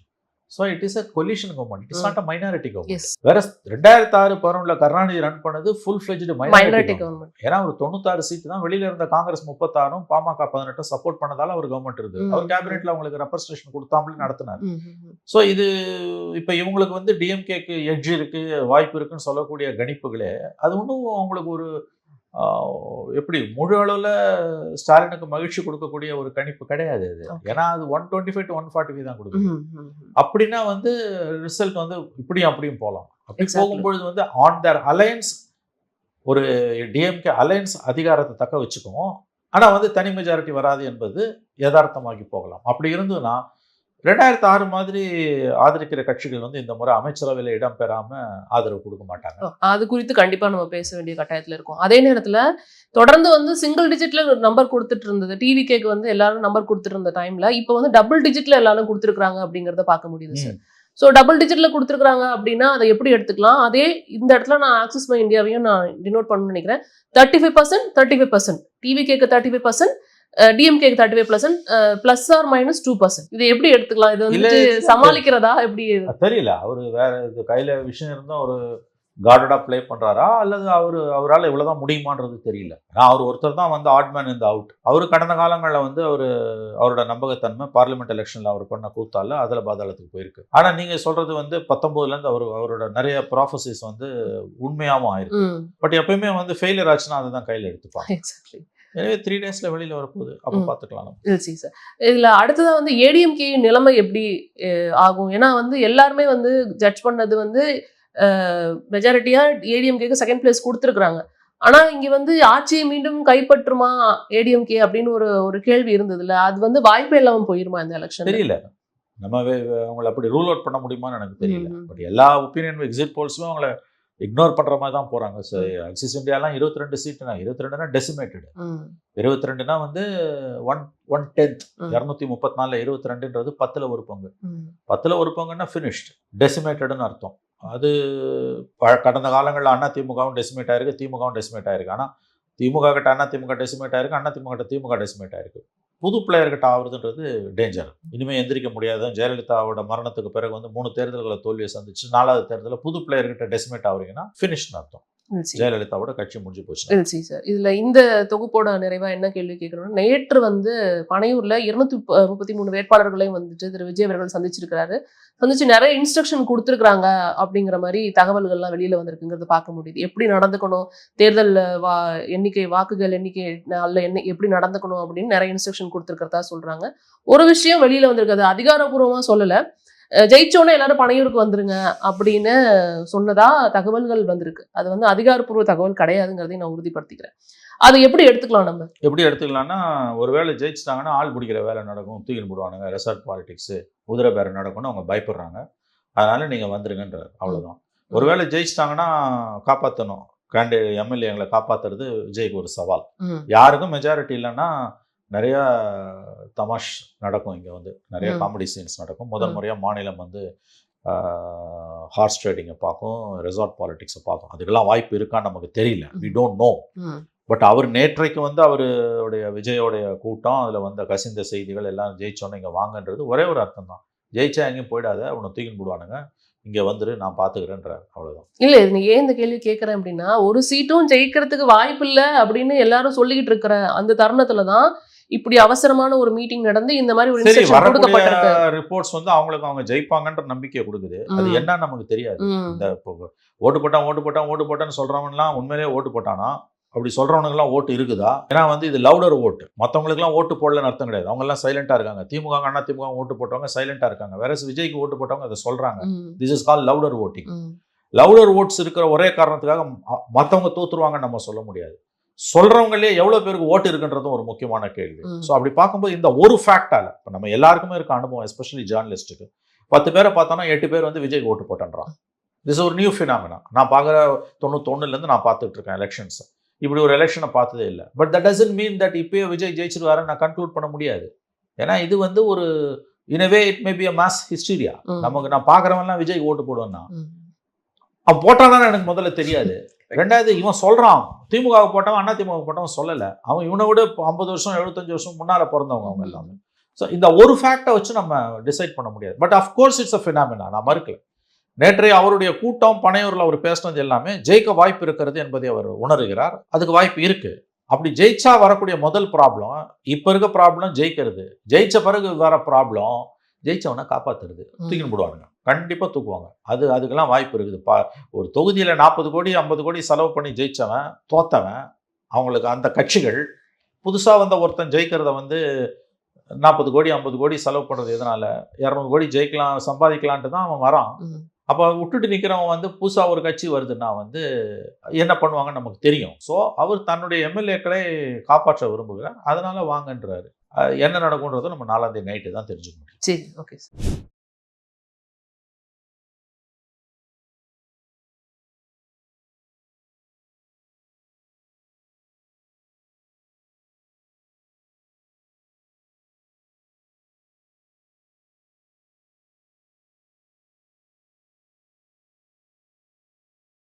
A: So it is a collision government. It is not a minority government. வேற 2006 கருணாநிதி ரன் பண்ணது ஃபுல் ஃபிளெஜ்டு மைனாரிட்டி கவர்மெண்ட். ஏன்னா ஒரு 96 சீட்டு தான் வெளியில இருந்த காங்கிரஸ் 36 பாமக 18 சப்போர்ட் பண்ணதால அவர் கவர்மெண்ட் இருக்கு. அவர் கேபினெட்ல அவங்களுக்கு ரெப்ரசன்டேஷன் கொடுத்தாமலே நடத்தினார். ஸோ இது இப்போ இவங்களுக்கு வந்து டிஎம்கேக்கு எட்ஜ் இருக்கு வாய்ப்பு இருக்குன்னு சொல்லக்கூடிய கணிப்புகளே அது ஒன்றும் அவங்களுக்கு ஒரு எப்படி முழு அளவில் ஸ்டாலினுக்கு மகிழ்ச்சி கொடுக்கக்கூடிய ஒரு கணிப்பு கிடையாது அது. ஏன்னா அது 125 to 145 தான் கொடுக்குது. அப்படின்னா வந்து ரிசல்ட் வந்து இப்படியும் அப்படியும் போகலாம். அப்படி போகும்பொழுது வந்து ஆன் தர் அலையன்ஸ் ஒரு டிஎம்கே அலையன்ஸ் அதிகாரத்தை தக்க வச்சுக்குவோம். ஆனால் வந்து தனி மெஜாரிட்டி வராது என்பது யதார்த்தமாகி போகலாம். அப்படி இருந்ததுன்னா 2006 மாதிரி ஆதரிக்கிற கட்சிகள் வந்து இந்த முறை அமைச்சரவையில் இடம் பெறாம ஆதரவு கொடுக்க மாட்டாங்க.
B: அது குறித்து கண்டிப்பா நம்ம பேச வேண்டிய கட்டாயத்துல இருக்கும். அதே நேரத்துல தொடர்ந்து வந்து சிங்கிள் டிஜிட்ல ஒரு நம்பர் கொடுத்துட்டு இருந்தது. டிவிகேக்கு வந்து எல்லாரும் நம்பர் கொடுத்துட்டு இருந்த டைம்ல இப்போ வந்து டபுள் டிஜிட்ல எல்லாரும் கொடுத்துருக்காங்க அப்படிங்கறத பார்க்க முடியுது சார். ஸோ டபுள் டிஜிட்ல கொடுத்துருக்காங்க அப்படின்னா அதை எப்படி எடுத்துக்கலாம்? அதே இந்த இடத்துல நான் ஆக்சிஸ் மை இந்தியாவையும் நான் டினோட் பண்ணணும்னு நினைக்கிறேன். 35% 35% டிவிகேக்கு 35%, டிஎம்கே 35%, +or- 2%. இதை எப்படி எடுத்துக்கலாம்? இது வந்து சமாளிக்கிறதா எப்படி
A: தெரியல. அவரு வேற இது கையில விஷயம் இருந்தா ஒரு கார்டடா பிளே பண்றாரா அல்லது அவரால் இவ்வளவுதான் முடியுமான்றது தெரியல. அவர் ஒருத்தர் தான் வந்து ஆட்மேன் இந்த அவுட். அவரு கடந்த காலங்களில் வந்து அவரோட நம்பகத்தன்மை பார்லிமெண்ட் எலெக்ஷன்ல அவர் பண்ண கூத்தால அதுல பாதாளத்துக்கு போயிருக்கு. ஆனா நீங்க சொல்றது வந்து 19ல இருந்து அவரோட நிறைய ப்ராஃபசிஸ் வந்து உண்மையாவும் ஆயிருக்கு. பட் எப்பயுமே வந்து ஃபெயிலியர் ஆச்சுன்னா அதை தான் கையில எடுத்துப்பாங்க. எனவே 3 daysல வெளியில வரப்போகுது, அப்போ பார்த்துக்கலாம்.
B: சார் இதுல அடுத்ததா வந்து ஏடிஎம்கே நிலைமை எப்படி ஆகும்? ஏன்னா வந்து எல்லாருமே வந்து ஜட்ஜ் பண்ணது வந்து மெஜாரிட்டியா ஏடிஎம்கேக்கு செகண்ட் பிளேஸ் கொடுத்துருக்குறாங்க. ஆனா இங்க வந்து ஆட்சியை மீண்டும் கைப்பற்றுமா ஏடிஎம்கே அப்படின்னு ஒரு கேள்வி இருந்ததுல, அது வந்து வாய்ப்பே இல்லாம போயிருமா இந்த எலெக்ஷன்?
A: தெரியல. நம்ம அவங்களை அப்படி ரூல் அவுட் பண்ண முடியுமான்னு எனக்கு தெரியல. பட் எல்லா ஒப்பீனியன் எக்ஸிட் போல்ஸும் அவங்களை இக்னோர் பண்ற மாதிரி தான் போறாங்க. Axis இந்தியாலாம் 22 சீட்டுனா 22னா decimated. 22னா வந்து 1/10 234ல 22ன்றது 10ல் ஒரு பங்கு. 10ல் ஒரு பங்குன்னா ஃபினிஷ்ட், டெசிமேட்டட்னு அர்த்தம். அது கடந்த காலங்களில் அண்ணா திமுகவும் டெசிமேட் ஆயிருக்கு, திமுகவும் டெசிமேட் ஆயிருக்கு. ஆனால் திமுக கிட்ட அண்ணா திமுக டெசிமேட் ஆயிருக்கு, அண்ணா திமுக கிட்ட திமுக டெசிமேட் ஆயிருக்கு. புது பிளேயர்கிட்ட ஆகுறதுன்றது டேஞ்சர். இனிமேல் எந்திரிக்க முடியாது. ஜெயலலிதாவோட மரணத்துக்கு பிறகு வந்து 3 தேர்தல்களை தோல்வியை சந்திச்சு 4வது தேர்தலில் புது பிளேயர்கிட்ட டெசிமேட் ஆகுறீங்கன்னா ஃபினிஷ்னு அர்த்தம். ஜெயலலிதாவோட கட்சி முடிஞ்சு போச்சு.
B: சார் இதுல இந்த தொகுப்போட நிறைவா என்ன கேள்வி கேட்கணும்னா, நேற்று வந்து பனையூர்ல 233 வேட்பாளர்களையும் வந்துட்டு திரு விஜய் அவர்கள் சந்திச்சு நிறைய இன்ஸ்ட்ரக்ஷன் கொடுத்துருக்காங்க அப்படிங்கிற மாதிரி தகவல்கள்லாம் வெளியில வந்திருக்குங்கிறது பார்க்க முடியுது. எப்படி நடந்துக்கணும், தேர்தல் வாக்குகள் எண்ணிக்கை எப்படி நடந்துக்கணும் அப்படின்னு நிறைய இன்ஸ்ட்ரக்ஷன் கொடுத்துருக்கிறதா சொல்றாங்க. ஒரு விஷயம் வெளியில வந்திருக்காது, அதிகாரப்பூர்வமா சொல்லல, ஜெயிச்சோன்னே எல்லாரும் பனையூருக்கு வந்துருங்க அப்படின்னு சொன்னதா தகவல்கள் வந்திருக்கு. அது வந்து அதிகாரப்பூர்வ தகவல் கிடையாதுங்கிறதையும் நான் உறுதிப்படுத்திக்கிறேன். அதை எப்படி எடுத்துக்கலாம் நம்ம?
A: எப்படி எடுத்துக்கலாம்னா, ஒருவேளை ஜெயிச்சிட்டாங்கன்னா ஆள் பிடிக்கிற வேலை நடக்கும், தூக்கின்னு போடுவானுங்க, ரெசார்ட் பாலிடிக்ஸு, குதிரை பேரம் நடக்கும்னு அவங்க பயப்படுறாங்க. அதனால நீங்கள் வந்துருங்கன்றார், அவ்வளோதான். ஒருவேளை ஜெயிச்சிட்டாங்கன்னா காப்பாற்றணும், எம்எல்ஏங்களை காப்பாற்றுறது விஜய்க்கு ஒரு சவால். யாருக்கும் மெஜாரிட்டி இல்லைன்னா நிறையா தமாஷ் நடக்கும். இங்கே வந்து நிறைய காமெடி சீன்ஸ் நடக்கும். முதல் முறையாக மாநிலம் வந்து ஹார்ஸ் ட்ரேடிங்கை பார்க்கும், ரெசார்ட் பாலிடிக்ஸை பார்க்கும். அதுக்கெல்லாம் வாய்ப்பு இருக்கான்னு நமக்கு தெரியல, வி டோன்ட் நோ. பட் அவர் நேற்றைக்கு வந்து அவருடைய விஜயோடைய கூட்டம், அதில் வந்த கசிந்த செய்திகள் எல்லாம் ஜெயிச்சோன்னு இங்கே வாங்கன்றது ஒரே ஒரு அர்த்தம் தான். ஜெயிச்சா எங்கேயும் போயிடாத, உன்னை தூக்கின்னு போடுவானுங்க, இங்கே வந்துரு, நான் பார்த்துக்கிறேன்றார், அவ்வளோதான்.
B: இல்லை, நீ ஏன் இந்த கேள்வி கேட்குறேன் அப்படின்னா, ஒரு சீட்டும் ஜெயிக்கிறதுக்கு வாய்ப்பு இல்லை அப்படின்னு எல்லாரும் சொல்லிக்கிட்டு இருக்கிற அந்த தருணத்துல தான் இப்படி அவசரமான ஒரு மீட்டிங் நடந்து இந்த மாதிரி ஒரு இன்ஸ்ட்ரக்ஷன் கொடுக்கப்பட்டிருக்கு.
A: ரிப்போர்ட்ஸ் வந்து அவங்களுக்கு அவங்க ஜெயிப்பாங்கன்ற நம்பிக்கை கொடுக்குது. அது என்னன்னு நமக்கு தெரியாது. இந்த ஓட்டு போட்டான்னு சொல்றவன்லாம் உண்மையிலேயே ஓட்டு போட்டானா, அப்படி சொல்றவனுக்குலாம் ஓட்டு இருக்குதா? ஏன்னா வந்து இது லவுடர் ஓட்டு. மற்றவங்களுக்குலாம் ஓட்டு போடலன்னு அர்த்தம் கிடையாது. அவங்க எல்லாம் சைலண்டா இருக்காங்க. திமுக அண்ணா திமுக ஓட்டு போட்டவங்க சைலண்டா இருக்காங்க. வேற விஜய்க்கு ஓட்டு போட்டவங்க அதை சொல்றாங்க. This is call louder voting. Louder votes இருக்கிற ஒரே காரணத்துக்காக மற்றவங்க தோத்துருவாங்கன்னு நம்ம சொல்ல முடியாது. சொல்றவங்களே எவ்வளவு பேருக்கு ஓட்டு இருக்குன்றதும் ஒரு முக்கியமான கேள்வி. ஸோ அப்படி பார்க்கும்போது இந்த ஒரு ஃபேக்டால இப்போ நம்ம எல்லாருக்குமே இருக்க அனுபவம், எஸ்பெஷலி ஜேர்னலிஸ்ட்டுக்கு, 10 பேரை பார்த்தோன்னா 8 பேர் வந்து விஜய்க்கு ஓட்டு போட்டேன்றான். திஸ் ஒரு நியூ ஃபினாமினா. நான் பார்க்குற 91 நான் பார்த்துட்டு இருக்கேன் எலெக்ஷன்ஸ். இப்படி ஒரு எலெக்ஷனை பார்த்ததே இல்லை. But that doesn't mean that இப்போயே விஜய் ஜெயிச்சிருவாருன்னு நான் கன்க்ளூட் பண்ண முடியாது. ஏன்னா இது வந்து ஒரு இனவே it may be a mass hysteria. நமக்கு நான் பார்க்குறவன்லாம் விஜய் ஓட்டு போடுவேன்னா அவன் போட்டானு எனக்கு முதல்ல தெரியாது. ரெண்டாவது, இவன் சொல்றான் திமுக போட்டவன் அண்ணா திமுக போட்டவன் சொல்லலை. அவன் இவனை விட 50 வருஷம் 75 வருஷம் முன்னால பிறந்தவங்க அவங்க எல்லாமே. ஸோ இந்த ஒரு ஃபேக்டை வச்சு நம்ம டிசைட் பண்ண முடியாது. But of course it's a phenomena, நான் மறுக்கல. நேற்றைய அவருடைய கூட்டம் பனையூரில் அவர் பேசினது எல்லாமே ஜெயிக்க வாய்ப்பு இருக்கிறது என்பதை அவர் உணர்கிறார். அதுக்கு வாய்ப்பு இருக்கு. அப்படி ஜெயிச்சா வரக்கூடிய முதல் ப்ராப்ளம், இப்போ இருக்க ப்ராப்ளம் ஜெயிக்கிறது. ஜெயிச்ச பிறகு வர ப்ராப்ளம் ஜெயிச்சவனை காப்பாற்றுறது. தூக்கின்னு போடுவானுங்க, கண்டிப்பாக தூக்குவாங்க. அதுக்கெல்லாம் வாய்ப்பு இருக்குது. ஒரு தொகுதியில் 40 கோடி 50 கோடி செலவு பண்ணி ஜெயித்தவன் தோத்தவன், அவங்களுக்கு அந்த கட்சிகள் புதுசாக வந்த ஒருத்தன் ஜெயிக்கிறத வந்து 40 கோடி 50 கோடி செலவு பண்ணுறது எதனால? 200 கோடி ஜெயிக்கலாம் சம்பாதிக்கலான்ட்டு தான் அவன் வரான். அப்போ விட்டுட்டு நிற்கிறவன் வந்து புதுசாக ஒரு கட்சி வருதுன்னா வந்து என்ன பண்ணுவாங்கன்னு நமக்கு தெரியும். ஸோ அவர் தன்னுடைய எம்எல்ஏக்களை காப்பாற்ற விரும்புகிறார். அதனால வாங்கன்றாரு. என்ன நடக்கும்ன்றதை நம்ம 4ஆம் தேதி நைட்டு தான் தெரிஞ்சுக்க முடியும்.
B: சரி, ஓகே சார்.